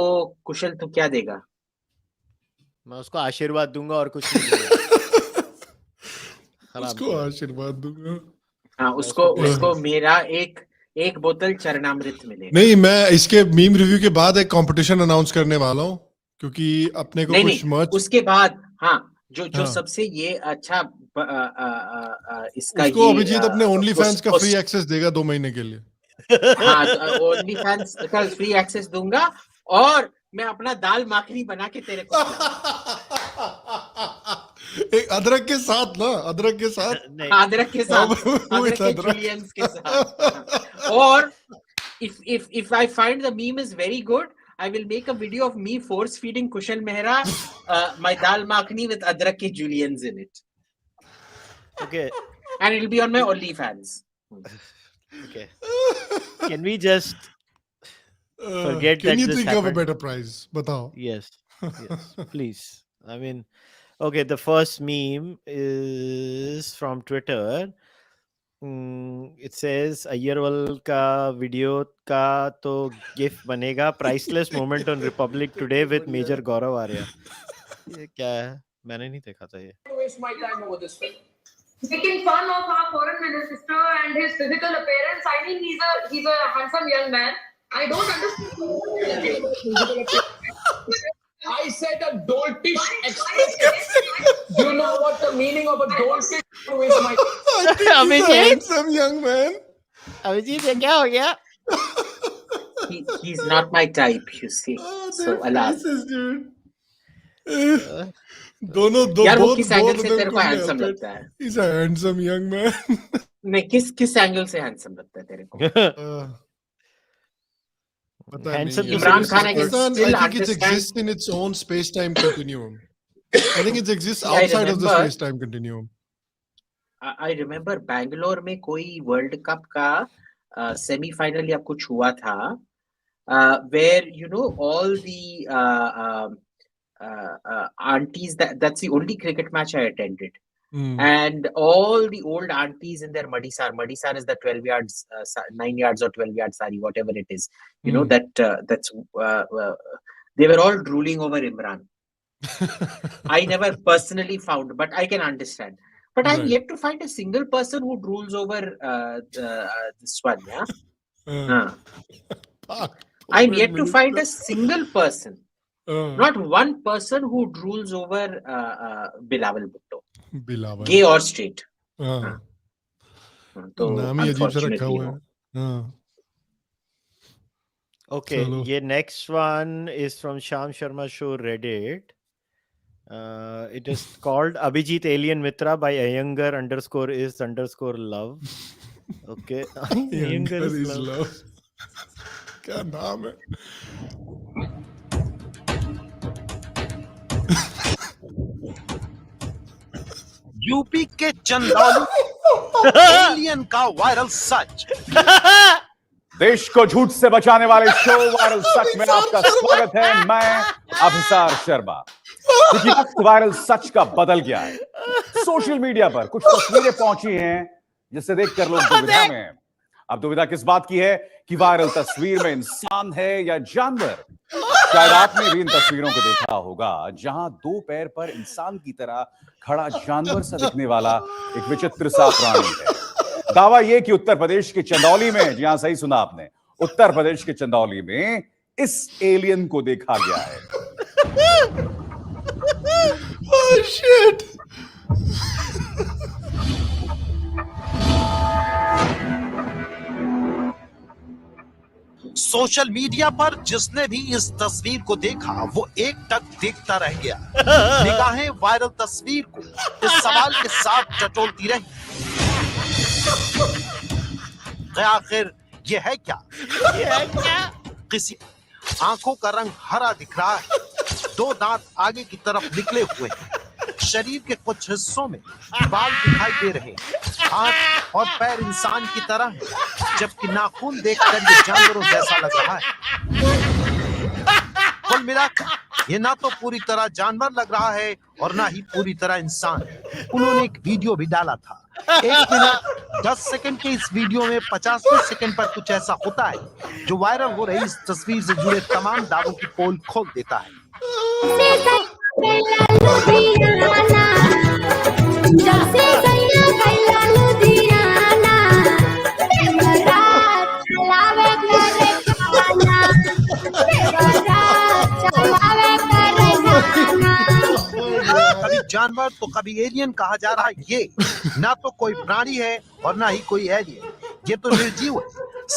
कुशल तो क्या देगा? मैं उसको आशीर्वाद दूंगा और कुछ नहीं दूंगा. उसको आशीर्वाद दूंगा. हाँ, उसको मेरा एक बोतल चरणामृत मिलेगा. नहीं, मैं इसके मीम रिव्यू के बाद एक कंपटीशन अनाउंस करने वाला हूँ, क्योंकि अपने को कुछ मर्च उसके बाद. हाँ, जो सबसे ये अच्छा इसका उसको अभिजीत अपने ओनली फैंस का फ्री एक्सेस देगा 2 महीने के लिए. हाँ, ओनली फैंस का फ्री एक्सेस दूंगा और मैं अपना दाल माखनी बना के तेरे को एक अदरक के साथ ना, अदरक के साथ अदरक के जुलियंस के साथ. और if I find the meme is very good, I will make a video of me force feeding Kushal Mehra my dal makhni with adrak ke juliennes in it. Okay. And it will be on my OnlyFans. Okay. Can we just forget that can you this think happened? of a better prize? Batao. Yes, please. I mean, okay, the first meme is from Twitter. It says Ayyarwal ka video ka to gif banega, priceless moment on Republic Today with Major Gaurav Arya. ये क्या है? मैंने नहीं देखा था ये. Waste my time over this film. Making fun of our foreign minister and his physical appearance. I mean, he's a handsome young man. I don't understand. I said a doltish expression. Do you know what the meaning of a doltish I think he's a Abhijit? handsome young man. Abhijit ये क्या हो गया? He's not my type, you see. Oh, So their alas. faces, dude. Uh, यार वो both किस angle of से them तेरे को couldn't हैंडसम help it. लगता है? He's a handsome young man. नहीं, किस एंगल से हैंडसम लगता है तेरे को? पता Handsome नहीं to यार. Imran Khan, I can Pakistan, still I think it understand. exists in its own space-time continuum. I think it exists I outside of the remember- space-time continuum. I remember Bangalore में कोई world cup का semifinal या कुछ हुआ था, where you know all the aunties, that's the only cricket match I attended. And all the old aunties in their Madisar is the 12 yards, 9 yards or 12 yards sari, whatever it is. You know, that's they were all drooling over Imran. I never personally found, but I can understand. But I'm Right. yet to find a single person who drools over this one. Yeah. I'm yet to find a single person, not one person who drools over Bilawal Bhutto, Bilawal. gay or straight. तो नाम ही अजीब सा रखा हुआ है. Okay, चलो. ये next one is from Sham Sharma show Reddit. It is called Abhijit Alien Mitra by Iyengar_is_love. Okay. Iyengar is love. क्या नाम है? यूपी के चंदौली एलियन का वायरल सच। देश को झूठ से बचाने वाले शो वायरल सच में आपका स्वागत है। मैं अभिजीत शर्मा। वायरल सच का बदल गया है। सोशल मीडिया पर कुछ तस्वीरें पहुंची हैं जिसे देखकर लोग दुविधा में हैं। अब दुविधा किस बात की है कि वायरल तस्वीर में इंसान है या जानवर। शायद आपने भी इन तस्वीरों को देखा होगा जहां दो पैर पर इंसान की तरह खड़ा जानवर सा दिखने वाला एक विचित्र सा प्राणी है। दावा यह कि उत्तर प्रदेश के चंदौली में, जी हां सही सुना आपने, उत्तर प्रदेश के चंदौली में इस एलियन को देखा गया है। Oh shit! सोशल मीडिया पर जिसने भी इस तस्वीर को देखा वो एक टक देखता रह गया। निगाहें वायरल तस्वीर को इस सवाल के साथ टटोलती रही, आखिर ये है क्या? किसी आंखों का रंग हरा दिख रहा है, दो दांत आगे की तरफ निकले हुए हैं, शरीर के कुछ हिस्सों में बाल दिखाई दे रहे हैं, हाथ और पैर इंसान की तरह हैं, जबकि नाखून देखकर ये जानवरों जैसा लग रहा है। कुल मिलाकर ये ना तो पूरी तरह जानवर लग रहा है और ना ही पूरी तरह इंसान। उन्होंने एक वीडियो भी डाला था। 1 मिनट 10 सेकंड के इस वीडियो में 50वें सेकंड पर कुछ ऐसा होता है जो वायरल हो रही इस तस्वीर से जुड़े तमाम दावों की पोल खोल देता है। कभी जानवर तो कभी एलियन कहा जा रहा है। ये ना तो कोई प्राणी है और ना ही कोई एलियन, ये तो निर्जीव है।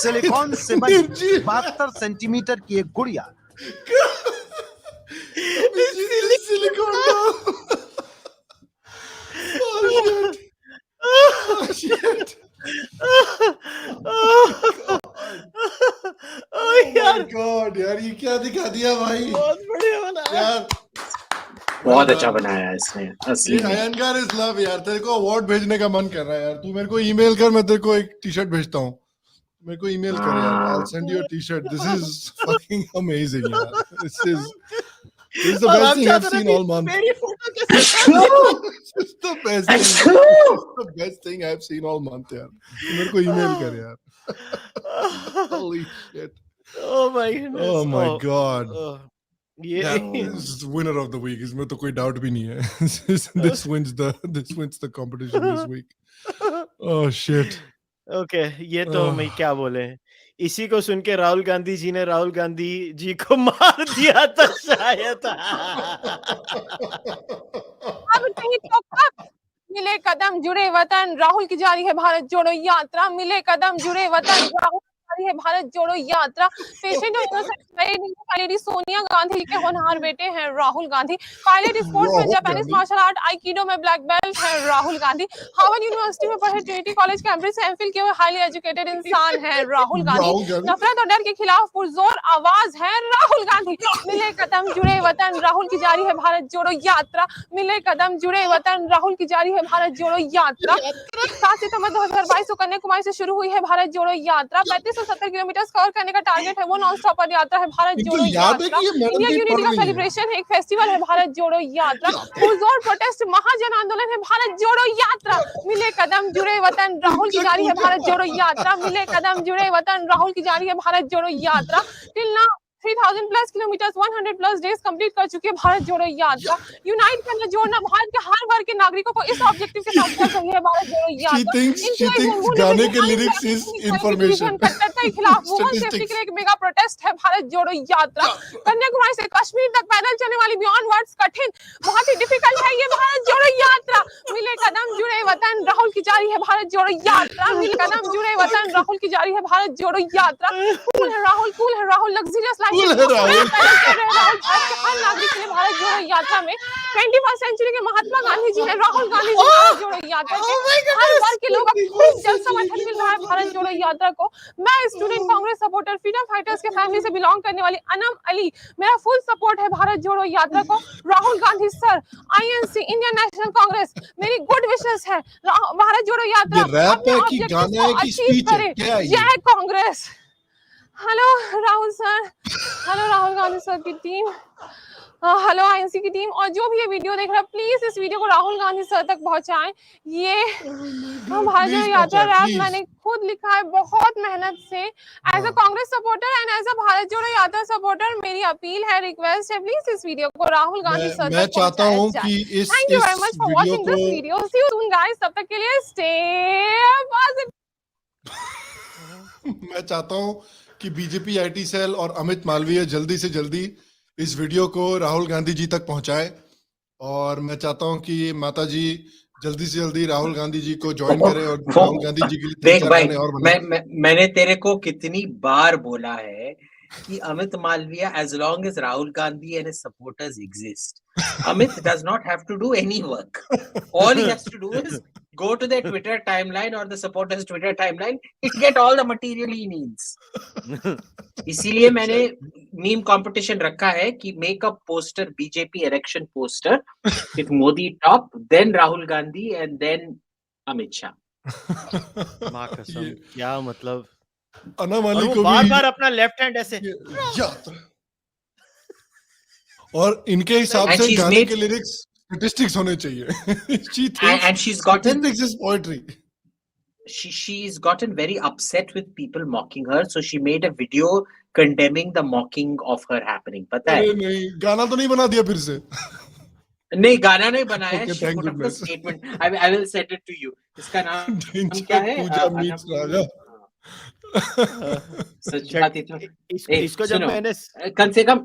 सिलिकॉन से बनी 72 सेंटीमीटर की एक गुड़िया। God, यार ये क्या दिखा दिया भाई? बहुत बढ़िया बना यार बहुत अच्छा बनाया है इसने असली ये में। अयंगार इज लव यार। तेरे को अवार्ड भेजने का मन कर रहा है यार। तू मेरे को ईमेल कर, मैं तेरे को एक टी-शर्ट भेजता हूँ। मेरे को ईमेल कर यार। I'll send you a t-shirt. This is fucking amazing यार। This is the best thing I've seen all month. मेरी फोटो कैसे? This is the best thing. This is the best thing I've seen all month यार। तू मेरे को email कर यार। Holy shit. Oh my goodness. Oh my god. ये This is winner of the week. इसमें तो कोई डाउट भी नहीं है। This wins the competition this week. Oh shit. Okay, ये तो मैं क्या बोले। इसी को सुन के राहुल गांधी जी ने राहुल गांधी जी को मार दिया था शायद। अब नहीं तो कब मिले कदम जुड़े वतन, राहुल की जारी है भारत जोड़ो यात्रा, मिले कदम जुड़े वतन, राहुल है भारत जोड़ो यात्रा। पेशेंट और इनोसेंट लेडी सोनिया गांधी के होनहार बेटे हैं राहुल गांधी। पायलट स्पोर्ट्स में जापानीज मार्शल आर्ट आइकिडो में ब्लैक बेल्ट है राहुल गांधी। हार्वर्ड यूनिवर्सिटी में पढ़े, ट्रिनिटी कॉलेज कैम्ब्रिज से एमफिल किए हुए हाईली एजुकेटेड इंसान है राहुल गांधी। नफरत और डर के खिलाफ पुरजोर आवाज है राहुल गांधी। मिले कदम जुड़े वतन, राहुल की जारी है भारत जोड़ो यात्रा, मिले कदम जुड़े वतन, राहुल की जारी है भारत जोड़ो यात्रा। 7 सितंबर 2022 को कन्याकुमारी से शुरू हुई है भारत जोड़ो यात्रा। 3570 किलोमीटर कवर करने का टारगेट है, वो नॉन स्टॉप पद यात्रा है भारत जोड़ो यात्रा। इंडिया यूनिटी का सेलिब्रेशन है, एक फेस्टिवल है भारत जोड़ो यात्रा। पुरजोर प्रोटेस्ट महाजन आंदोलन है भारत जोड़ो यात्रा। मिले कदम जुड़े वतन, राहुल की जारी है भारत जोड़ो यात्रा, मिले कदम जुड़े वतन, राहुल की जारी है भारत जोड़ो यात्रा। Till now 3000 plus kilometre 100 plus days complete कर चुकी है भारत जोड़ो यात्रा। यूनाइट करना, जोड़ना भारत के हर वर्ग के नागरिकों को इस ऑब्जेक्टिव के साथ कर रही है भारत जोड़ो यात्रा। गाने के लिरिक्स इज इंफॉर्मेशन। कट्टरता के खिलाफ वुमेन सेफ्टी के लिए एक मेगा प्रोटेस्ट है भारत जोड़ो यात्रा। कन्याकुमारी से कश्मीर तक पैदल चलने वाली बियॉन्ड वर्ड्स कठिन, बहुत ही डिफिकल्ट है ये भारत जोड़ो यात्रा। मिले कदम जुड़े वतन, राहुल की जारी है भारत जोड़ो यात्रा, मिले कदम जुड़े वतन, राहुल की जारी है भारत जोड़ो यात्रा। कूल है राहुल, लग्जरियस हर नागरिक के लिए भारत जोड़ो यात्रा में 21st सेंचुरी के महात्मा गांधी जी हैं राहुल गांधी जी भारत जोड़ो यात्रा के। हर वर्ग के लोगों का खूब जल समर्थन मिल रहा है भारत जोड़ो यात्रा को। मैं student Congress supporter, freedom fighters के फैमिली से बिलोंग करने वाली अनम अली, मेरा फुल सपोर्ट है भारत जोड़ो यात्रा को। Rahul Gandhi sir, INC Indian national Congress, मेरी गुड विशेस है भारत जोड़ो यात्रा अपने ऑब्जेक्टिव्स को अचीव करे। जय Congress. Hello Rahul sir, hello Rahul Gandhi sir की टीम, हेलो INC की टीम, और जो भी ये वीडियो देख रहा है प्लीज इस वीडियो को राहुल गांधी सर तक पहुंचाएं। ये भारत जोड़ो यात्रा रैप मैंने खुद लिखा है बहुत मेहनत से। As a Congress supporter and as a Bharat Jodo Yatra supporter मेरी अपील है, रिक्वेस्ट है, प्लीज इस वीडियो को राहुल गांधी सर मैं चाहता हूं कि इस thank you very much for watching this video. See you soon guys, तब तक के लिए स्टे पॉजिटिव। मैं चाहता हूं कि बीजेपी IT सेल और अमित मालवीय जल्दी से जल्दी इस वीडियो को राहुल गांधी जी तक पहुंचाए, और मैं चाहता हूं कि माता जी जल्दी से जल्दी राहुल गांधी जी को ज्वाइन करें और राहुल गांधी जी के लिए देख भाई, मैंने तेरे को कितनी बार बोला है कि Amit Malviya, as long as Rahul Gandhi and his supporters exist, Amit does not have to do any work. All he has to do is go to their Twitter timeline or the supporters Twitter timeline, he'll get all the material he needs. इसीलिए मैंने meme competition रखा है कि make a poster, BJP election poster with Modi top, then Rahul Gandhi and then Amit Shah. मां कसम, क्या मतलब, अनम अली को बार-बार अपना लेफ्ट हैंड ऐसे, और इनके हिसाब से गाने के लिरिक्स स्टैटिस्टिक्स होने चाहिए। And she's gotten statistics is poetry. She's gotten very upset with people mocking her, so she made a video condemning the mocking of her happening. पता है? नहीं, गाना तो नहीं बना दिया फिर से? नहीं, गाना नहीं बनाया। Okay, she put up a statement. I will send it to you. इसका नाम क्या है? पूजा मीट्स राजा। सच बात है तो इसको जब मैंने कम से कम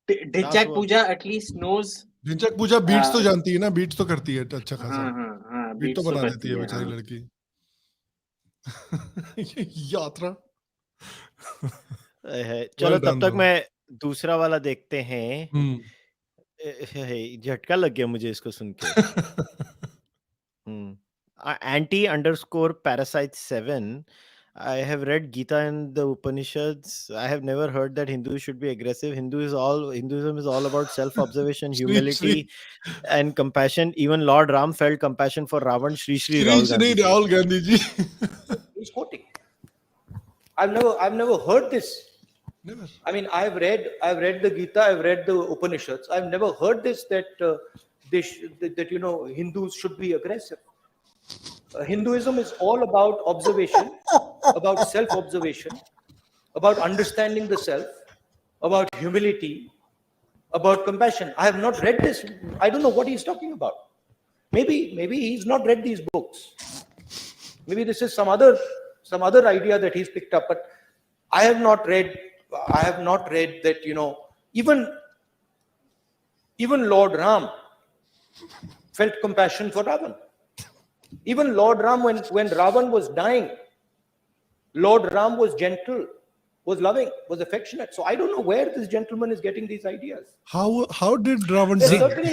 ढिंचैक पूजा एटलीस्ट नोज, ढिंचैक पूजा बीट्स तो जानती है ना, बीट्स तो करती है अच्छा खासा। हाँ, बीट तो बना देती है बेचारी लड़की। यात्रा चलो तब तक मैं दूसरा वाला देखते हैं। झटका लग गया मुझे इसको सुन के। anti_parasite7, I have read Gita and the Upanishads. I have never heard that Hindus should be aggressive. Hinduism is all about self-observation, humility, and compassion. Even Lord Ram felt compassion for Ravan. Shri Rahul Gandhi ji. He's quoting. I've never heard this. Never. I mean, I've read the Gita. I've read the Upanishads. I've never heard this that Hindus should be aggressive. Hinduism is all about observation, about self-observation, about understanding the self, about humility, about compassion. I have not read this. I don't know what he's talking about. Maybe he's not read these books. Maybe this is some other idea that he's picked up. But I have not read that, even Lord Ram felt compassion for Ravan. Even Lord Ram, when Ravan was dying, Lord Ram was gentle, was loving, was affectionate. So I don't know where this gentleman is getting these ideas. How did Ravan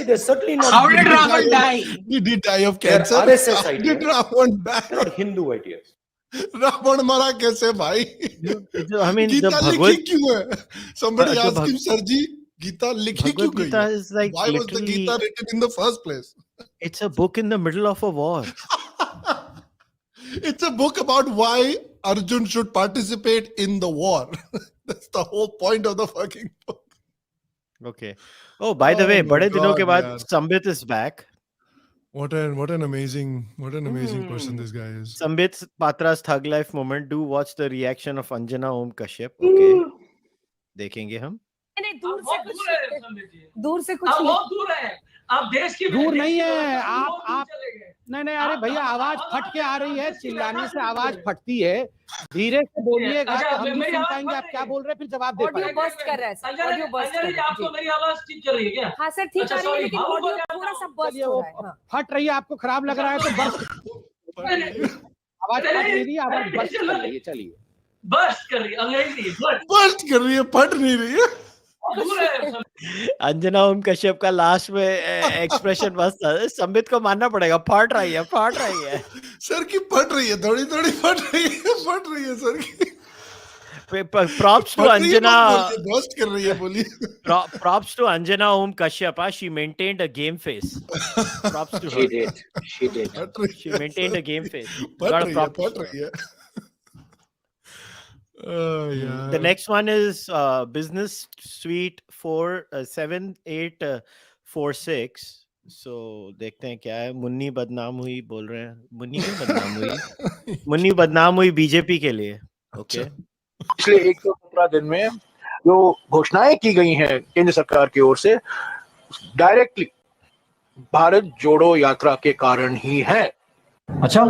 They're certainly not. How did Ravan die? Did he die of They're cancer? RSS How ideas. did Ravan die? They're not Hindu ideas. Ravan मरा कैसे भाई? I mean, the Gita लिखी Bhagavad क्यों है? Somebody asked him, sir ji, Gita लिखी क्यों Bhagavad गई Gita है? is like Why was the literally, Gita written in the first place? it's a book in the middle of a war. It's a book about why Arjun should participate in the war. That's the whole point of the fucking book. Okay. Oh, by the Oh way, my बड़े दिनों के God, बाद यार. Sambit is back. What an amazing person this guy is. Sambit's Patra's Thug Life moment. Do watch the reaction of Anjana Om Kashyap. Okay. देखेंगे हम. नहीं दूर से कुछ दूर से कुछ आप बहुत दूर है, आप देश की दूर नहीं है, आप नहीं अरे भैया आवाज फट के आ रही है, चिल्लाने से आवाज फटती है, धीरे से बोलिएगा तो हम भी सुन पाएंगे आप क्या बोल रहे हैं, फिर जवाब दे पाएंगे। ऑडियो बर्स्ट कर रहा है, ऑडियो बर्स्ट कर रहा है। आपको मेरी आवाज ठीक कर रही है क्या? हाँ सर ठीक आ रही है, लेकिन ऑडियो थोड़ा सा बर्स्ट हो रहा है। हाँ। फट रही है, आपको खराब लग रहा है तो बर्स्ट आवाज फट नहीं रही, आवाज बर्स्ट कर रही है, चलिए बर्स्ट कर रही है, अंग्रेजी बर्स्ट कर रही है, फट नहीं रही है। अंजना ओम कश्यप का लास्ट में एक्सप्रेशन मस्त था. संबित को मानना पड़ेगा, फट रही है सर की फट रही है, थोड़ी फट रही है सर की. Props to Anjana. बर्स्ट कर रही है, बोलिए. Props to Anjana Om Kashyap. She maintained a game face. Props to her. She did. She maintained a game face. फट रही है. Yeah. The next one is Business Suite 7846. So देखते हैं क्या है. मुन्नी बदनाम हुई बोल रहे हैं. मुन्नी क्यों बदनाम हुई? मुन्नी बदनाम हुई बीजेपी के लिए. Okay. पिछले 117 दिन में जो घोषणाएं की गई हैं केंद्र सरकार की ओर से, डायरेक्टली भारत जोड़ो यात्रा के कारण ही है. अच्छा,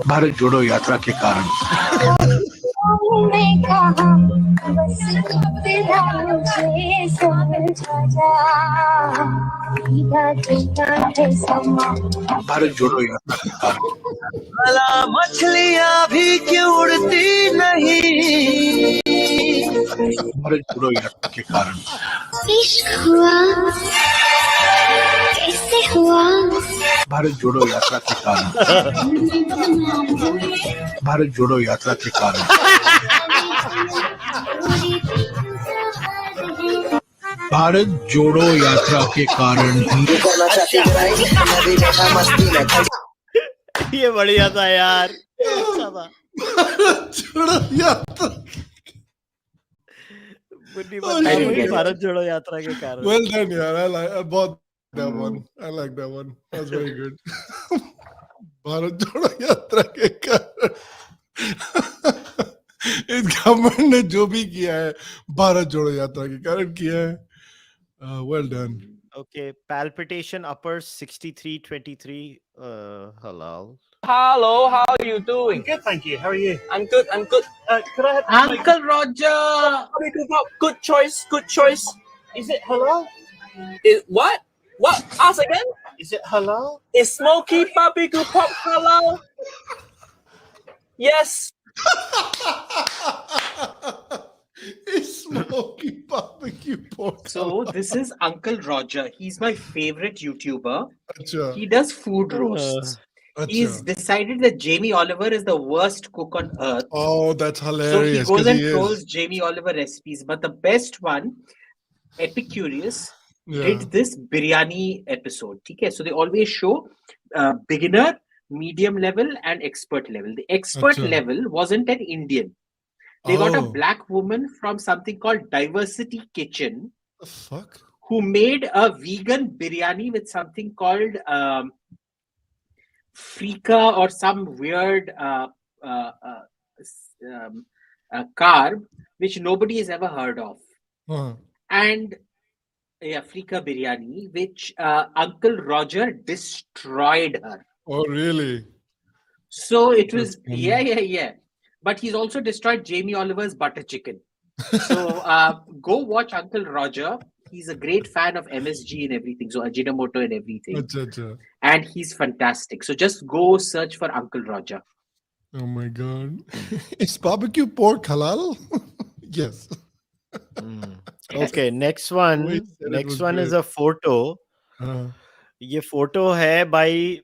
भारत जोड़ो यात्रा के कारण. भारत जोड़ो यात्रा के कारण. मछलियां भी क्यों उड़ती नहीं, भारत जोड़ो यात्रा के कारण. इश्क हुआ कैसे हुआ, भारत जोड़ो यात्रा के कारण. भारत जोड़ो यात्रा के कारण. भारत जोड़ो यात्रा के कारण ही. ये बढ़िया था यार. अच्छा था. जोड़ो यात्रा. मुन्नी बदनाम हुई भारत जोड़ो यात्रा के कारण. Well done, yaar. I bought that one. I like that one. That's very good. Bharat Jodo यात्रा के कारण. इस गवर्नमेंट ने जो भी किया है भारत जोड़ो यात्रा के कारण किया है. Well done. Okay, palpitation upper 6323 halal. hello, how are you doing? good, thank you. How are you? I'm good. Could I have Uncle Roger. good choice? Is it halal? What? Ask again? Is it halal? Is smoky barbecue pop halal? Yes. Smoky barbecue pork. So this is Uncle Roger. He's my favorite YouTuber. Achha. He does food roasts. He's decided that Jamie Oliver is the worst cook on earth. Oh, that's So hilarious. he goes and is. trolls Jamie Oliver recipes. But the best one, Epicurious, Yeah. did this biryani episode. Okay? So they always show beginner, medium level, and expert level. The expert Achha. level wasn't an Indian. They got a Oh. black woman from something called Diversity Kitchen The fuck? who made a vegan biryani with something called freeka or some weird carb which nobody has ever heard of. Huh. And freeka biryani, which Uncle Roger destroyed her. Oh, really? So it was, That's funny. yeah. But he's also destroyed Jamie Oliver's butter chicken. So go watch Uncle Roger. he's a great fan of MSG and everything, so Ajinomoto and everything. Acha. And he's fantastic. So just go search for Uncle Roger. Oh my God. Is barbecue pork halal? Yes. Okay, next one is a photo. ये photo है by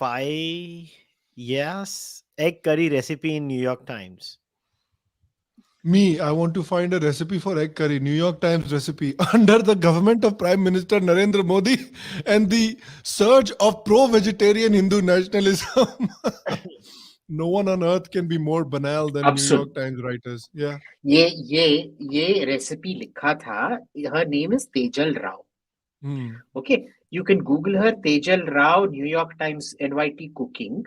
5 years egg curry recipe in New York Times. Me, I want to find a recipe for egg curry. New York Times recipe. Under the government of Prime Minister Narendra Modi and the surge of pro-vegetarian Hindu nationalism, no one on earth can be more banal than New York Times writers. Yeah. ये recipe लिखा था. Her name is Tejal Rao. Okay, you can Google her, Tejal Rao, New York Times NYT cooking.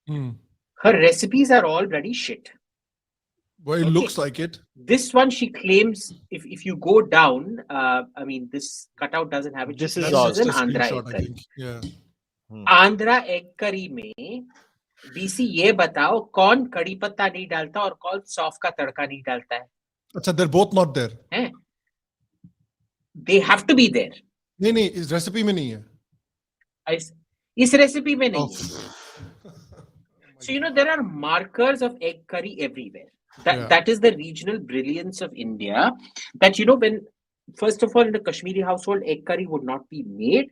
Her recipes are all bloody shit. Well, it looks like it. This one she claims, if you go down, I mean, this cutout doesn't have it. This is an Andhra egg curry. Yeah. Andhra egg curry में BC ये बताओ कौन कड़ी पत्ता नहीं डालता और कौन सौंफ का तड़का नहीं डालता है? अच्छा, they're both not there. हैं? They have to be there. नहीं, इस रेसिपी में नहीं है. इस रेसिपी में नहीं है. So you know there are markers of egg curry everywhere. That is the regional brilliance of India. That you know when first of all in a Kashmiri household egg curry would not be made,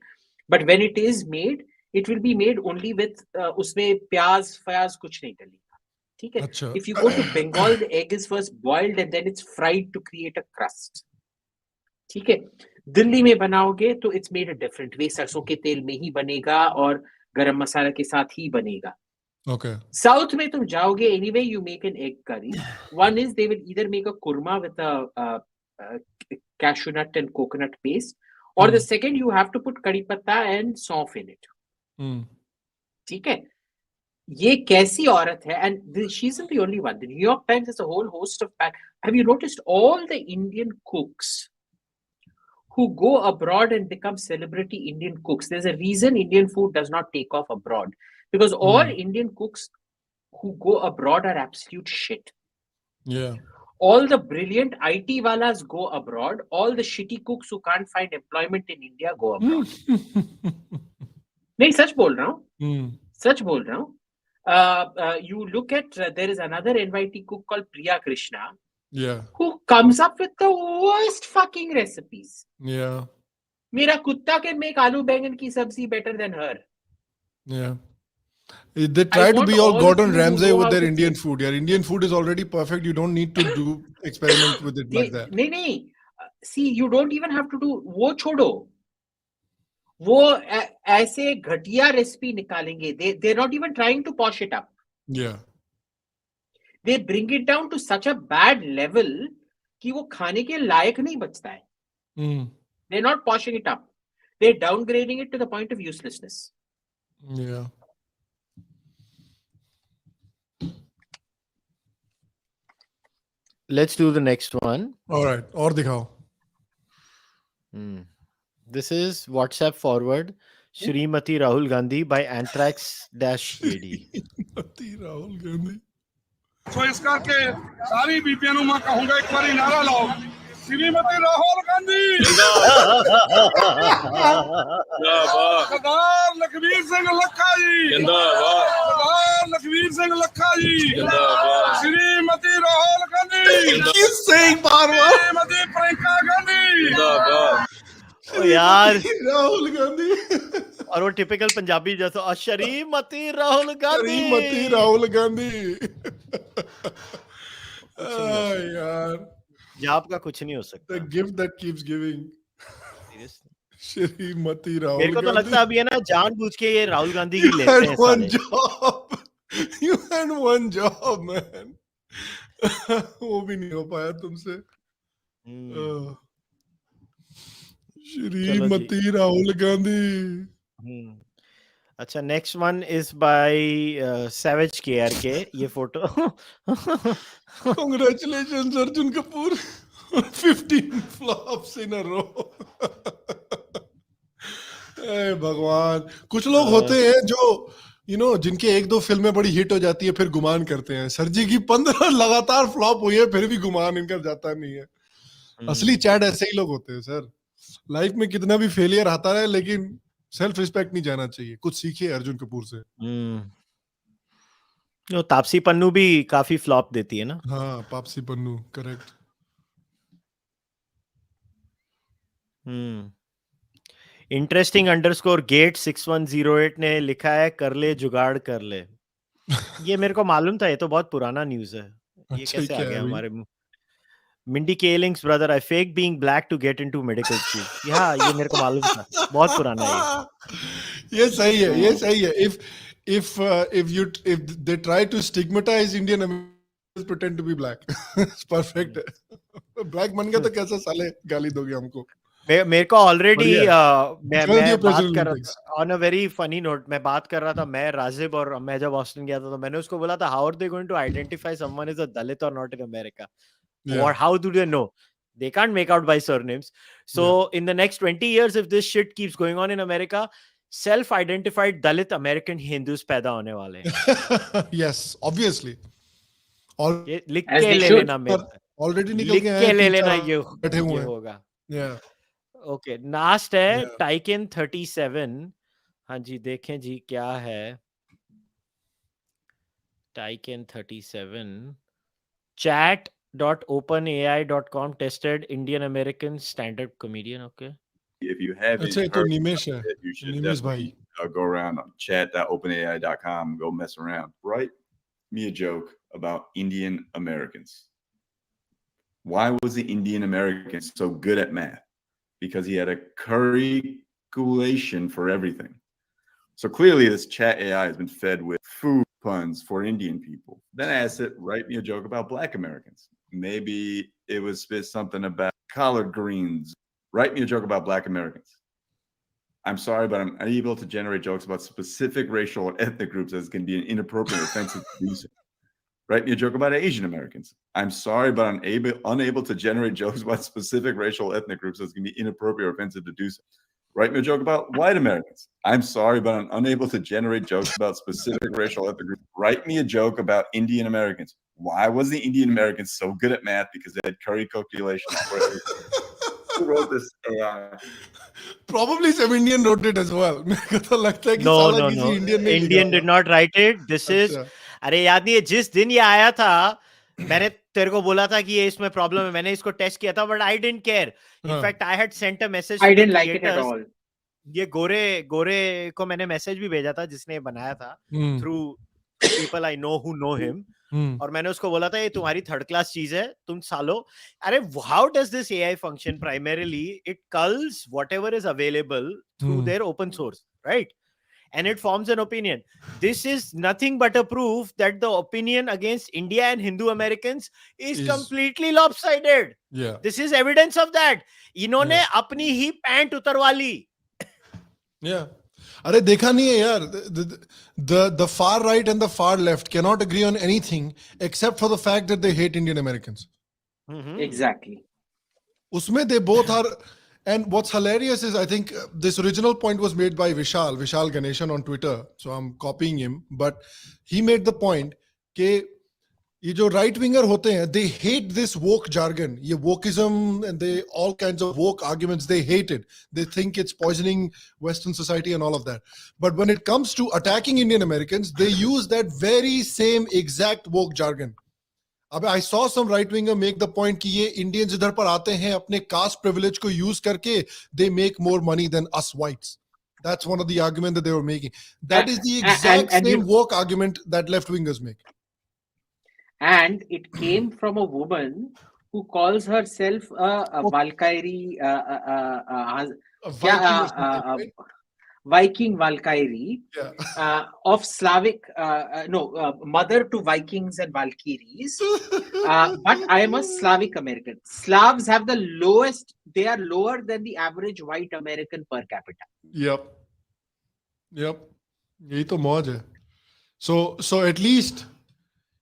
but when it is made, it will be made only with उसमें प्याज फयाज कुछ नहीं डलेगा. ठीक है? अच्छा. If you go to Bengal, the egg is first boiled and then it's fried to create a crust. ठीक है? दिल्ली में बनाओगे तो it's made a different way. सरसों के तेल में ही बनेगा और गरम मसाला के साथ ही बनेगा. Okay. South में तुम जाओगे, anyway you make an egg curry. One is they will either make a kurma with a cashew nut and coconut paste, or the second you have to put kari patta and saunf in it. ठीक है? ये कैसी औरत है? And she isn't the only one. The New York Times has a whole host of. Have you noticed all the Indian cooks who go abroad and become celebrity Indian cooks? There's a reason Indian food does not take off abroad. Because all Indian cooks who go abroad are absolute shit. Yeah. All the brilliant IT walas go abroad. All the shitty cooks who can't find employment in India go abroad. नहीं सच बोल रहा हूँ. सच बोल रहा हूँ. You look at there is another NYT cook called Priya Krishna. Yeah. Who comes up with the worst fucking recipes. Yeah. मेरा कुत्ता can make aloo बैंगन की सब्जी better than her. Yeah. They try to be all Gordon Ramsay with their Indian food. Yeah, Indian food is already perfect. You don't need to do experiment with it like that. नहीं. See, you don't even have to do. वो छोड़ो. वो ऐसे घटिया recipe निकालेंगे. They're not even trying to posh it up. Yeah. They bring it down to such a bad level कि वो खाने के लायक नहीं बचता है. They're not poshing it up. They're downgrading it to the point of uselessness. Yeah. Let's do the next one. All right. और दिखाओ. This is WhatsApp forward. Shrimati Rahul Gandhi by Anthrax-AD. Shrimati Rahul Gandhi. तो इस करके सारी बीपीएनओ में कहूंगा एक बार नारा लाओ. श्रीमती राहुल गांधी सरदार लखवीर सिंह लखा जी जिंदाबाद. सरदार लखवीर सिंह लखा जी जिंदाबाद. श्रीमती राहुल गांधी श्रीमती प्रियंका गांधी जिंदाबाद. ओ यार राहुल गांधी. और वो टिपिकल पंजाबी जैसा श्रीमती राहुल गांधी. श्रीमती राहुल गांधी. यार जाप का कुछ नहीं हो सकता. The gift that keeps giving. Shrimati Rahul. मेरे को तो लगता है अभी है ना जानबूझ के ये राहुल गांधी की लेते हैं सारे. You had one job, man. वो भी नहीं हो पाया तुमसे. श्रीमती राहुल गांधी. अच्छा, next one is by savage KRK. ये photo. Congratulations, Arjun Kapoor. 15 flops in a row. भगवान. कुछ लोग होते हैं जो जिनके एक दो फिल्में बड़ी हिट हो जाती है फिर गुमान करते हैं. सर जी की 15 लगातार फ्लॉप हुई है फिर भी गुमान इनका जाता नहीं है. असली चैट ऐसे ही लोग होते हैं सर. लाइफ में कितना भी फेलियर आता है लेकिन सेल्फ रिस्पेक्ट नहीं जाना चाहिए. कुछ सीखिए अर्जुन कपूर से. तापसी पन्नू भी काफी फ्लॉप देती है ना. हाँ, Taapsee Pannu, correct. Interesting underscore gate 6108 ने लिखा है कर ले जुगाड़ कर ले. ये मेरे को मालूम था, ये तो बहुत पुराना न्यूज़ है. ये अच्छा, कैसे आ क्या है गया भाई? हमारे मुंह. Mindy Kaling's brother, I fake being black to get into medical school. हाँ, ये मेरे को मालूम था, बहुत पुराना है ये. ये सही है, ये सही है. If they try to stigmatize Indian Americans, pretend to be black. It's perfect. Black बन गया तो कैसे साले गाली दोगे हमको? मेरे को ऑलरेडी मैं बात President कर रहा Olympics. था on a very funny note. मैं बात कर रहा था, मैं राजिब और मैं जब ऑस्टिन गया था तो मैंने उसको बोला था, how are they going to identify someone is a Dalit और not in America, or how do they know? They can't make out by surnames. So in the next 20 years, if this shit keeps going on in America, self-identified Dalit American Hindus पैदा होने वाले हैं. Yes, obviously. ये लिख के ले लेना मेरे. Already निकल लिख के के आए, ले लेना, बैठे हुए ये हैं. होगा. Yeah. Okay, लास्ट है टाइकिन 37. हाँ जी, देखें जी क्या है टाइकिन 37. chat.openai.com tested Indian American stand-up comedian. Okay. If you haven't अच्छा, ये तो heard निमेश है. about it, you should निमेश भाई. definitely go around on chat.openai.com, go mess around. Write me a joke about Indian Americans. Why was the Indian American so good at math? Because he had a calculation for everything. So clearly this chat AI has been fed with food puns for Indian people. Then I asked it, write me a joke about Black Americans. Maybe it was something about collard greens. Write me a joke about Black Americans. I'm sorry, but I'm unable to generate jokes about specific racial or ethnic groups as can be an inappropriate, offensive to do so. Write me a joke about Asian Americans. I'm sorry, but I'm unable to generate jokes about specific racial or ethnic groups as can be inappropriate or offensive to do so. Write me a joke about white Americans. I'm sorry, but I'm unable to generate jokes about specific racial or ethnic groups. Write me a joke about Indian Americans. Why was the Indian Americans so good at math? Because they had curry calculations. Who wrote this AI? Probably some Indian wrote it as well. मेरे को तो लगता है कि No, साला no, किसी no. Indian ने Indian did not write it. This is अरे याद नहीं है, जिस दिन ये आया था मैंने तेरे को बोला था कि ये इसमें प्रॉब्लम है. मैंने इसको टेस्ट किया था, but I didn't care. In fact I had sent a message. I didn't like it at all. ये गोरे को मैंने मैसेज भी भेजा था जिसने बनाया था, through people I know who know him. और मैंने उसको बोला था ये तुम्हारी थर्ड क्लास चीज है, तुम सालो. अरे how does this AI function? Primarily it culls whatever is available through their open source, right? And it forms an opinion. This is nothing but a proof that the opinion against India and Hindu Americans is completely lopsided. Yeah. This is evidence of that. इन्होंने अपनी ही pant उतरवा ली. Yeah. अरे देखा नहीं है यार, the far right and the far left cannot agree on anything except for the fact that they hate Indian Americans. Exactly. उसमें they both are. And what's hilarious is I think this original point was made by Vishal Ganeshan on Twitter. So I'm copying him, but he made the point कि ये जो right winger होते हैं, they hate this woke jargon, ये wokeism and they all kinds of woke arguments, they hate it. They think it's poisoning Western society and all of that. But when it comes to attacking Indian Americans, they use that very same exact woke jargon. अब I saw some right winger make the point कि ये Indians इधर पर आते हैं अपने caste privilege को use करके they make more money than us whites. That's one of the arguments that they were making. That is the exact same woke argument that left wingers make. And it came from a woman who calls herself a Valkyrie, Viking Valkyrie, of Slavic, mother to Vikings and Valkyries. But I am a Slavic American. Slavs have the lowest, they are lower than the average white American per capita. Yep. यही तो मौज है. So at least,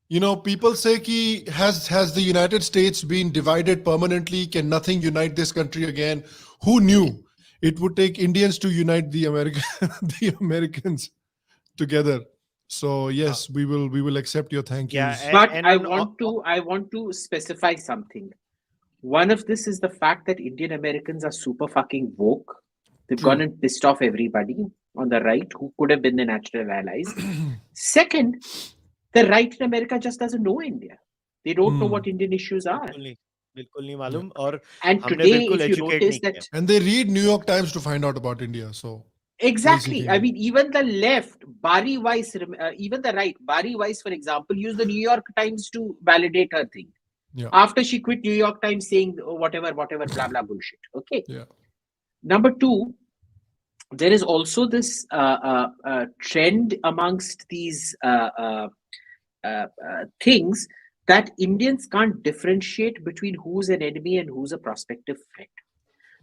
you know, people say कि has the United States been divided permanently? Can nothing unite this country again? Who knew? It would take Indians to unite the Americans together. So yes, we will accept your thank yous. But I want to specify something. One of this is the fact that Indian Americans are super fucking woke. They've True. gone and pissed off everybody on the right who could have been the natural allies. Second, the right in America just doesn't know India. They don't know what Indian issues are. बिल्कुल नहीं मालूम और And हमने today, बिल्कुल if you educate notice नहीं that, किया. And they read New York Times to find out about India. So exactly, basically. I mean, even the left, Bari Weiss, even the right, Bari Weiss, for example, used the New York Times to validate her thing. Yeah. After she quit New York Times saying whatever, blah, blah, bullshit. Okay. Yeah. Number two, there is also this trend amongst these things that Indians can't differentiate between who's an enemy and who's a prospective friend.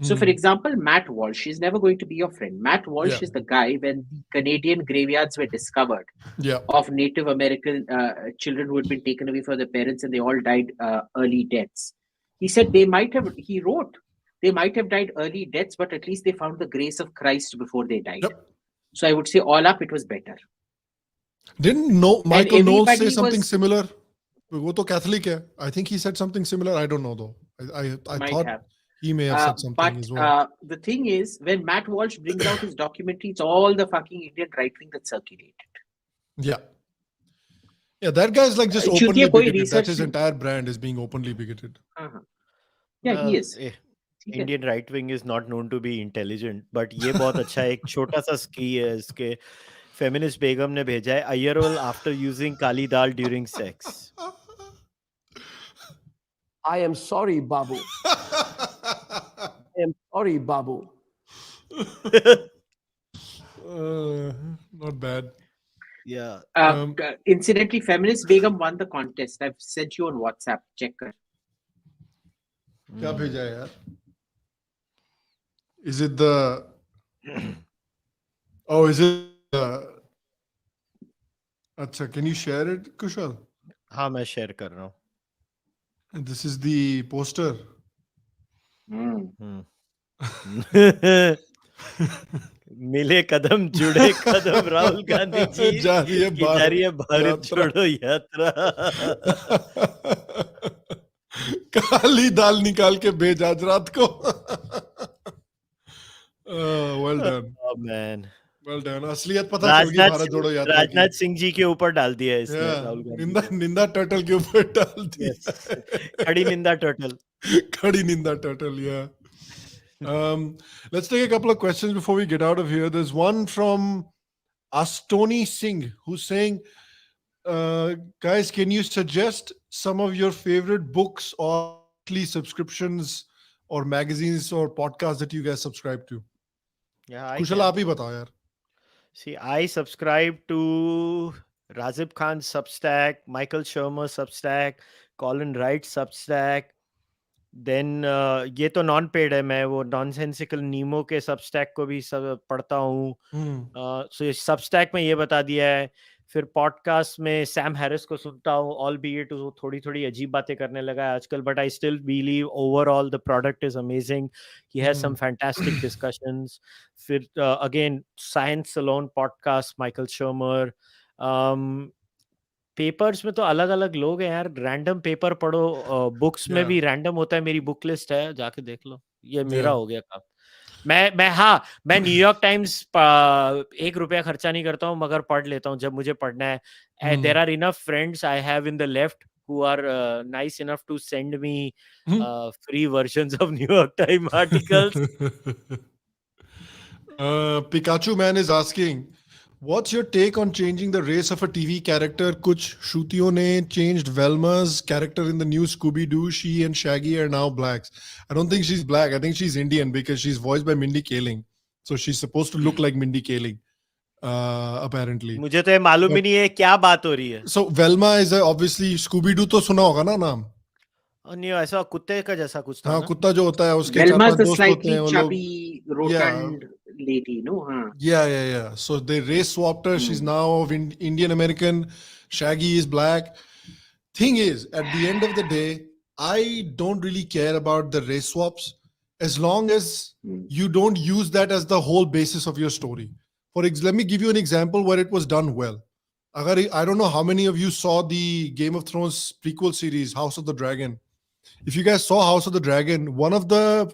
So, for example, Matt Walsh is never going to be your friend. Matt Walsh is the guy when the Canadian graveyards were discovered of Native American children who had been taken away from their parents and they all died early deaths. He said they might have died early deaths, but at least they found the grace of Christ before they died. So I would say all up, it was better. Didn't Michael Knowles say everybody something was- similar? वो तो Catholic है. I think he said something similar. I don't know though. I Might thought have. he may have said something But as well. the thing is, when Matt Walsh brings out his documentary, it's all the fucking Indian right wing that circulated. Yeah. Yeah, that guy's like just Chutiya openly koi bigoted. That research his नहीं- entire brand is being openly bigoted. Yeah, he is. Indian right wing is not known to be intelligent, but ये बहुत अच्छा है. एक छोटा सा ski है इसके. Feminist बेगम ने भेजा है. Ayerwal after using kali dal during sex. I am sorry, Babu. I am sorry, Babu. Not bad. Yeah. Incidentally, Feminist Begum won the contest. I've sent you on WhatsApp. Check her. क्या भेजा है यार? Is it the? Oh, is it? अच्छा, can you share it, Kushal? हाँ, मैं share कर रहा हूँ. And this is the poster. मिले कदम जुड़े कदम राहुल गांधी जी जा रही है की जा रही है भारत यात्रा। छोड़ो यात्रा. काली दाल निकाल के भेज आज रात को. Well done. Oh man. Well done. असलियत पता चल गई भारत जोड़ो यात्रा की. राजनाथ सिंह जी के ऊपर डाल दिया है इसने Yeah, राहुल गांधी. निंदा टर्टल के ऊपर डाल दिया. खड़ी निंदा टर्टल. खड़ी निंदा turtle, yeah. Let's take a couple of questions before we get out of here. There's one from Astoni Singh who's saying, guys, can you suggest some of your favorite books or monthly subscriptions or magazines or podcasts that you guys subscribe to? Yeah, I Kushal, can. आप ही बताओ यार. See, I subscribe to Razib Khan's Substack, Michael Sharma's Substack, Colin Wright's Substack. Then ये तो non paid है. मैं वो nonsensical नीमो के Substack को भी सब पढ़ता हूँ. सो सबस्टैक में ये बता दिया है. फिर पॉडकास्ट में सैम हैरिस को सुनता हूँ. ऑल बी इट वो थोड़ी थोड़ी अजीब बातें करने लगा है आजकल, but I still believe overall the product is amazing. He has some fantastic discussions. फिर again science alone podcast, Michael Shermer. Papers में तो अलग अलग लोग हैं यार. रैंडम पेपर पढ़ो. बुक्स में भी रैंडम होता है. मेरी बुक लिस्ट है, जाके देख लो. ये मेरा हो गया काम. मैं न्यूयॉर्क टाइम्स ₹1 खर्चा नहीं करता हूँ, मगर पढ़ लेता हूँ जब मुझे पढ़ना है. There are enough friends I have in the left who are nice enough to send me free versions of New York Times articles. Pikachu Man is asking, what's your take on changing the race of a TV character? Kuch Shrutiyon ne changed Velma's character in the new Scooby-Doo. She and Shaggy are now blacks. I don't think she's black. I think she's Indian because she's voiced by Mindy Kaling. So she's supposed to look like Mindy Kaling, apparently. मुझे तो ये मालूम ही नहीं है क्या बात हो रही है. So Velma is obviously Scooby-Doo तो सुना होगा ना नाम? नहीं, ऐसा कुत्ते का जैसा कुछ था. हाँ, कुत्ता जो होता है उसके Velma is 4-5 the दोस्त होते हैं वो लोग. chubby, rotund lady, no? Yeah. So they race swapped her. She's now of Indian American. Shaggy is black. Thing is, at the end of the day, I don't really care about the race swaps as long as you don't use that as the whole basis of your story. Let me give you an example where it was done well. I don't know how many of you saw the Game of Thrones prequel series, House of the Dragon. If you guys saw House of the Dragon, one of the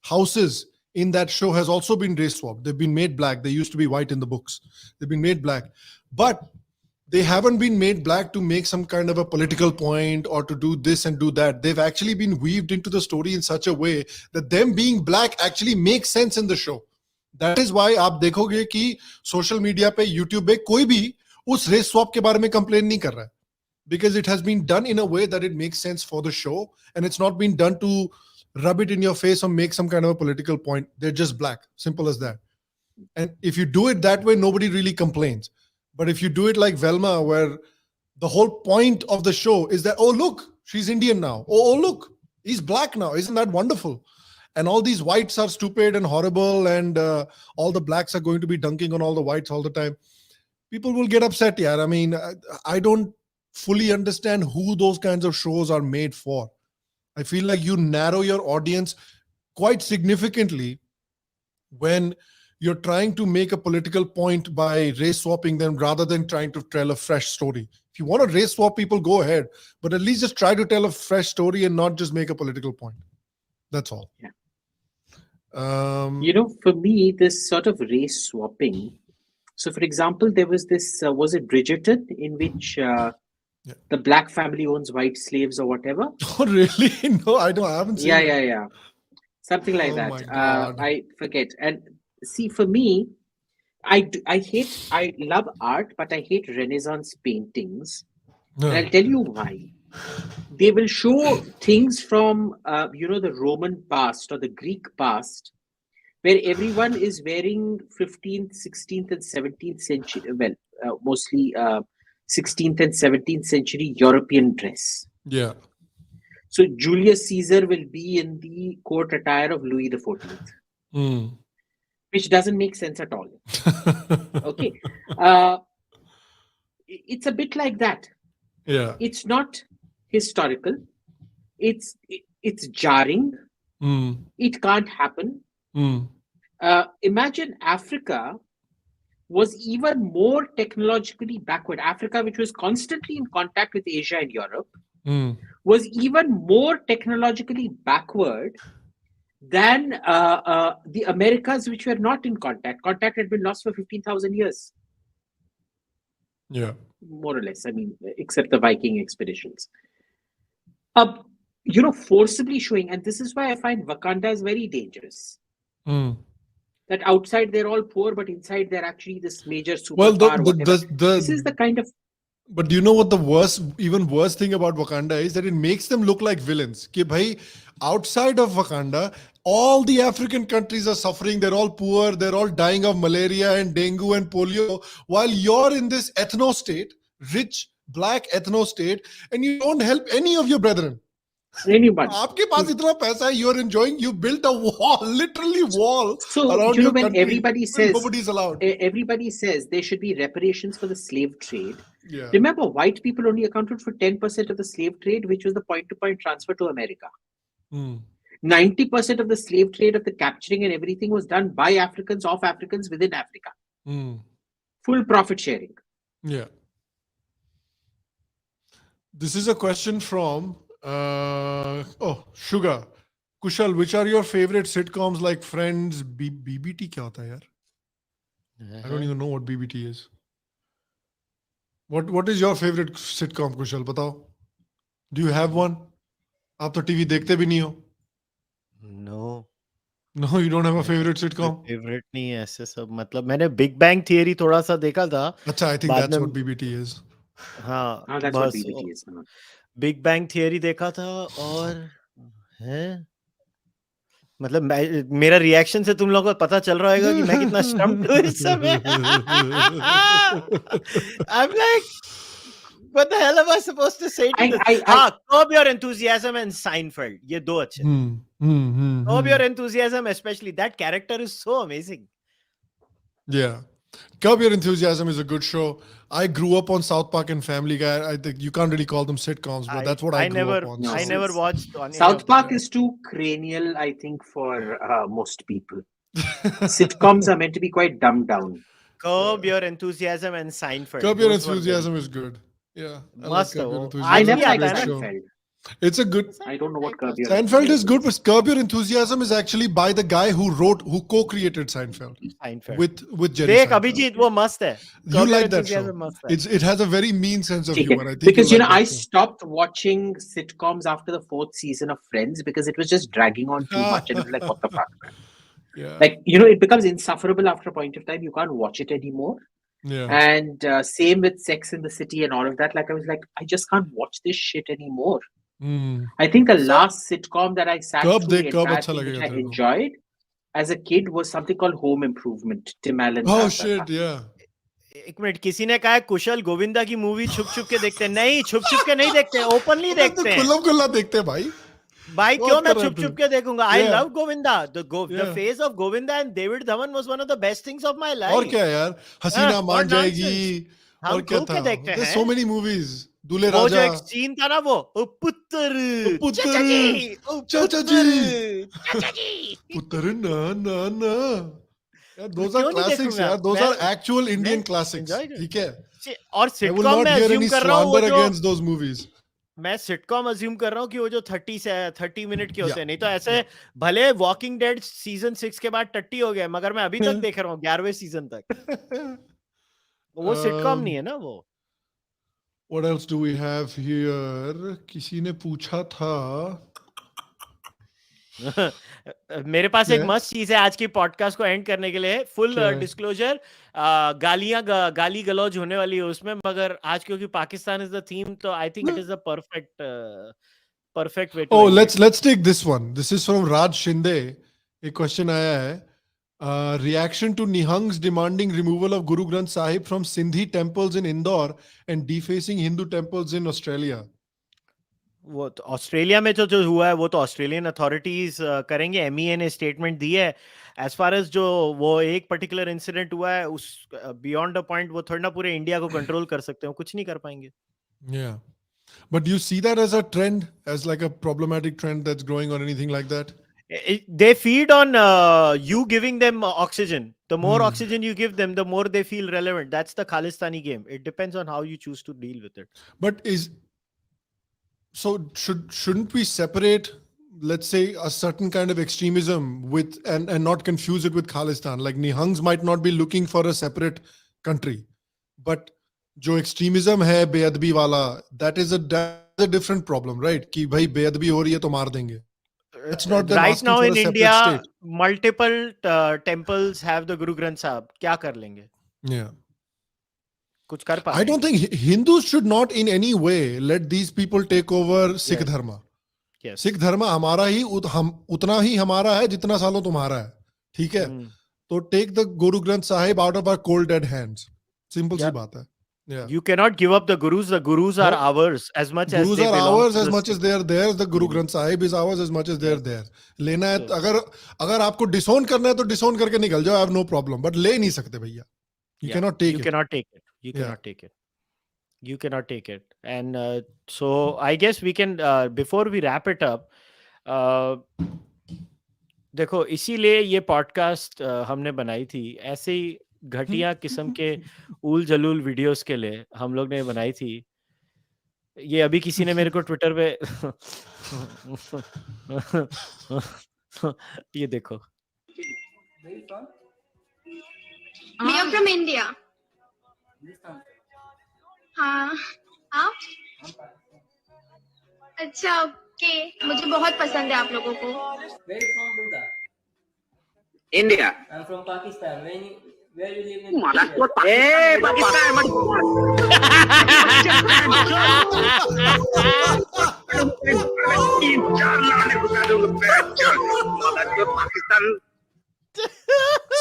houses in that show has also been race swapped. They've been made black. They used to be white in the books. They've been made black. But they haven't been made black to make some kind of a political point or to do this and do that. They've actually been weaved into the story in such a way that them being black actually makes sense in the show. That is why आप देखोगे कि social media पे, YouTube पे कोई भी उस race swap के बारे में complain नहीं कर रहा है. Because it has been done in a way that it makes sense for the show, and it's not been done to rub it in your face or make some kind of a political point. They're just black. Simple as that. And if you do it that way, nobody really complains. But if you do it like Velma, where the whole point of the show is that, oh, look, she's Indian now. Oh, look, he's black now. Isn't that wonderful? And all these whites are stupid and horrible, and all the blacks are going to be dunking on all the whites all the time. People will get upset, yeah. I mean, I don't fully understand who those kinds of shows are made for. I feel like you narrow your audience quite significantly when you're trying to make a political point by race swapping them rather than trying to tell a fresh story. If you want to race swap people, go ahead. But at least just try to tell a fresh story and not just make a political point. That's all. Yeah. For me, this sort of race swapping. So, for example, there was this, was it Bridgerton, in which the black family owns white slaves or whatever? Oh, really? No, I haven't seen it. Yeah. Something like that. I forget. And see, for me, I love art, but I hate Renaissance paintings. No. And I'll tell you why. They will show things from, the Roman past or the Greek past, where everyone is wearing 15th, 16th, and 17th century, mostly 16th and 17th century European dress. Yeah. So Julius Caesar will be in the court attire of Louis XIV, which doesn't make sense at all. Okay. It's a bit like that. Yeah. It's not historical. It's jarring. It can't happen. Imagine Africa was even more technologically backward. Africa, which was constantly in contact with Asia and Europe, was even more technologically backward than the Americas, which were not in contact. Contact had been lost for 15,000 years. Yeah. More or less, I mean, except the Viking expeditions. Forcibly showing, and this is why I find Wakanda is very dangerous. That outside they're all poor, but inside they're actually this major superpower. This is the kind of. But do you know what the even worse thing about Wakanda is? That it makes them look like villains. Ki bhai, outside of Wakanda, all the African countries are suffering. They're all poor. They're all dying of malaria and dengue and polio. While you're in this ethno state, rich black ethno state, and you don't help any of your brethren. Anyone. आपके पास इतना पैसा है, you're enjoying. You built a wall, literally wall. So around your when country, everybody says nobody's allowed. Everybody says there should be reparations for the slave trade. Yeah. Remember, white people only accounted for 10% of the slave trade, which was the point-to-point transfer to America. 90% of the slave trade, of the capturing and everything, was done by Africans, of Africans, within Africa. Full profit sharing. Yeah. This is a question from Sugar. Kushal, which are your favorite sitcoms like Friends? BBT क्या होता है यार? I don't even know what BBT is. What is your favorite sitcom, Kushal? बताओ. Do you have one? आप तो TV देखते भी नहीं हो. No, you don't have a favorite sitcom? Favorite नहीं है ऐसे सब. मतलब मैंने Big Bang Theory थोड़ा सा देखा था. अच्छा, I think that's what BBT is. हाँ, that's what BBT is. Big Bang Theory देखा था और है मतलब मेरा रिएक्शन से तुम लोगों को पता चल रहा होगा कि मैं कितना स्टम्प्ड हूँ इस समय. I'm like, what the hell am I supposed to say to this? Curb Your Enthusiasm and Seinfeld. ये दो अच्छे. Curb Your Enthusiasm, especially that character is so amazing. Yeah. Curb Your Enthusiasm is a good show. I grew up on South Park and Family Guy. I think you can't really call them sitcoms, but that's what I grew up on. I never watched on South Park is too cranial, I think, for most people. Sitcoms are meant to be quite dumbed down. Curb Your Enthusiasm and Seinfeld. Curb Your Enthusiasm is good. Yeah. I never liked Seinfeld. It's a good. I don't know what Curb Your Seinfeld is Enthusiasm good, but Curb Your Enthusiasm is actually by the guy who co-created Seinfeld with Jerry देख Seinfeld. Abhijit वो मस्त है. You Curb Your like that show? Enthusiasm मस्त है. It has a very mean sense of Okay. humor. I think Because you you know, like I that show. stopped watching sitcoms after the 4th season of Friends because it was just dragging on too much, and it was like, what the fuck, man? Yeah. Like, you know, it becomes insufferable after a point of time. You can't watch it anymore. Yeah. And same with Sex in the City and all of that. Like, I was like, I just can't watch this shit anymore. I think the last sitcom that I sat Curb through the देख, Curb entire अच्छा thing, which लगेगा I तेरे को. enjoyed as a kid, was something called Home Improvement. Tim Allen. Oh का आता shit, था. yeah. एक minute, किसी ने कहा है कुशल गोविंदा की मूवी छुप छुप के देखते हैं. नहीं, छुप छुप के नहीं देखते हैं, ओपनली देखते हैं. खुल्ला खुल्ला देखते हैं भाई. भाई क्यों मैं छुप छुप के देखूंगा? I Yeah. love Govinda. The Yeah. face of Govinda and David Dhawan was one of the best things of my life. और क्या यार, हसीना मान what जाएगी. nonsense. हम और क्या खूब था? के देखते There's हैं. so many movies. दूल्हे वो जो राजा. एक सीन था ना, वो ओ पुत्र पुत्र, चाचा जी, ओ चाचा पुत्र, जी. चाचा जी. पुत्र ना. Yeah, those are क्यों नहीं classics, देखूंगा? यार. Those मैं- are actual Indian मैं classics. enjoyed it. ठीक है. और I will सिटकॉम not में hear assume any कर रहा हूँ वो slander जो against those movies. मैं सिटकॉम अज्यूम कर रहा हूँ कि वो जो 30 मिनट के होते Yeah. हैं. नहीं तो ऐसे भले वॉकिंग डेड सीजन 6 के बाद टट्टी हो गया, मगर मैं अभी तक देख रहा हूँ 11वें सीजन तक. वो सिटकॉम नहीं है ना वो. What else do we have here? किसी ने पूछा था. मेरे पास एक क्या? मस्त चीज है आज की पॉडकास्ट को एंड करने के लिए. फुल क्या है? डिस्क्लोजर, गाली गलौज होने वाली है उसमें, मगर आज क्योंकि पाकिस्तान इज द थीम, तो I think it is the perfect way to. Oh, let's take this one. This is from Raj Shinde. एक क्वेश्चन आया है. Reaction to Nihang's demanding removal of Guru Granth Sahib from Sindhi temples in Indore and defacing Hindu temples in Australia. वो तो Australia में जो हुआ है वो तो ऑस्ट्रेलियन अथॉरिटीज करेंगे. MEA ने स्टेटमेंट दी है. एज फार एज जो वो एक पर्टिकुलर इंसिडेंट हुआ है, उस बियॉन्ड द पॉइंट वो थोड़ा ना पूरे इंडिया को कंट्रोल कर सकते हो, कुछ नहीं कर पाएंगे. Yeah. But do you see that as a trend, as like a problematic trend that's growing or anything like that? They feed on you giving them oxygen. The more oxygen you give them, the more they feel relevant. That's the Khalistani game. It depends on how you choose to deal with it. But shouldn't we separate, let's say, a certain kind of extremism with and not confuse it with Khalistan? Like Nihangs might not be looking for a separate country, but जो extremism है बेअदबी वाला, that's a different problem, right? कि भाई बेअदबी हो रही है तो मार देंगे. It's not them Right asking now for in a separate India, state. multiple temples have the Guru Granth Sahib. क्या कर लेंगे? Yeah. कुछ कर I don't think Hindus should not in any way let these people take over Sikh dharma. Yes. Sikh dharma हमारा ही उतना ही हमारा है जितना सालों तुम्हारा है. ठीक है? तो take the Guru Granth Sahib out of our cold dead hands. Simple सी बात है. Yeah. You cannot give up the Gurus. The Gurus are ours as much as Gurus they are belong ours to as the much as they are theirs. The Guru Granth Sahib is ours as much as they are theirs. लेना है अगर आपको disown करना है तो disown करके निकल जाओ. I have no problem. But ले नहीं सकते भैया. You cannot take it. You cannot take it. You cannot take it. You cannot take it. And so I guess we can before we wrap it up. देखो इसीलिए ये podcast हमने बनाई थी. ऐसे ही घटिया किस्म के उल जलूल वीडियोस के लिए हम लोग ने बनाई थी. ये अभी किसी ने मेरे को ट्विटर पे ये देखो. We are from India. हाँ आप? अच्छा ओके, मुझे बहुत पसंद है आप लोगों को. India. I'm from Pakistan. Where you live in? Hey, Pakistan.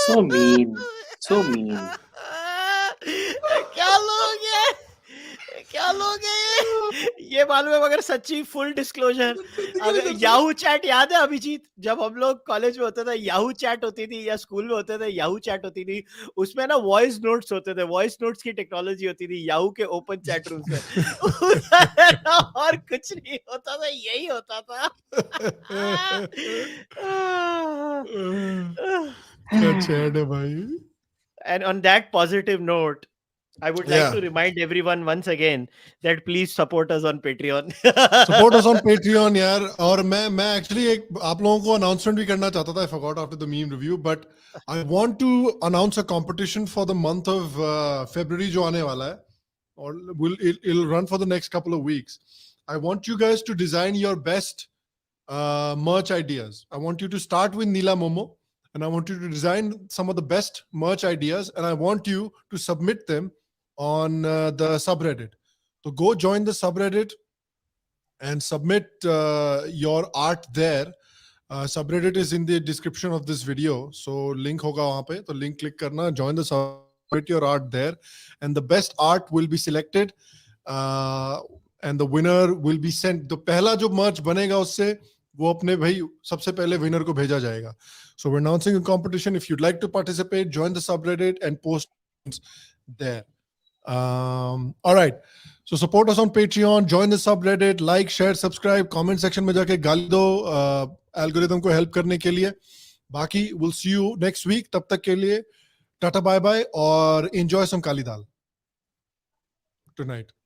So mean. So mean. क्या लोग हैं ये मालूम है. मगर सच्ची फुल डिस्क्लोजर, अगर याहू चैट याद है अभिजीत, जब हम लोग कॉलेज में होते थे याहू चैट होती थी या स्कूल में होते थे याहू चैट होती थी, उसमें ना वॉइस नोट्स होते थे. वॉइस नोट्स की टेक्नोलॉजी होती थी याहू के ओपन चैट रूम में. और कुछ नहीं होता था, यही होता था. चैट है भाई. And on that positive note, I would like to remind everyone once again that please support us on Patreon. Support us on Patreon, यार. और मैं actually एक आप लोगों को announcement भी करना चाहता था. I forgot after the meme review, but I want to announce a competition for the month of February जो आने वाला है, or it'll run for the next couple of weeks. I want you guys to design your best merch ideas. I want you to start with Neela Momo, and I want you to design some of the best merch ideas, and I want you to submit them on the subreddit. So go join the subreddit and submit your art there. Subreddit is in the description of this video, so link hoga wahan pe, to link click karna, join the submit your art there, and the best art will be selected and the winner will be sent. The pehla jo merch banega usse wo apne bhai sabse pehle winner ko bheja jayega. So we're announcing a competition. If you'd like to participate, join the subreddit and post there. All right, so support us on Patreon, join the subreddit, like, share, subscribe, comment section में जाके गाली दो algorithm को help करने के लिए. बाकी we'll see you next week. तब तक के लिए टाटा बाय बाय और enjoy some काली दाल tonight.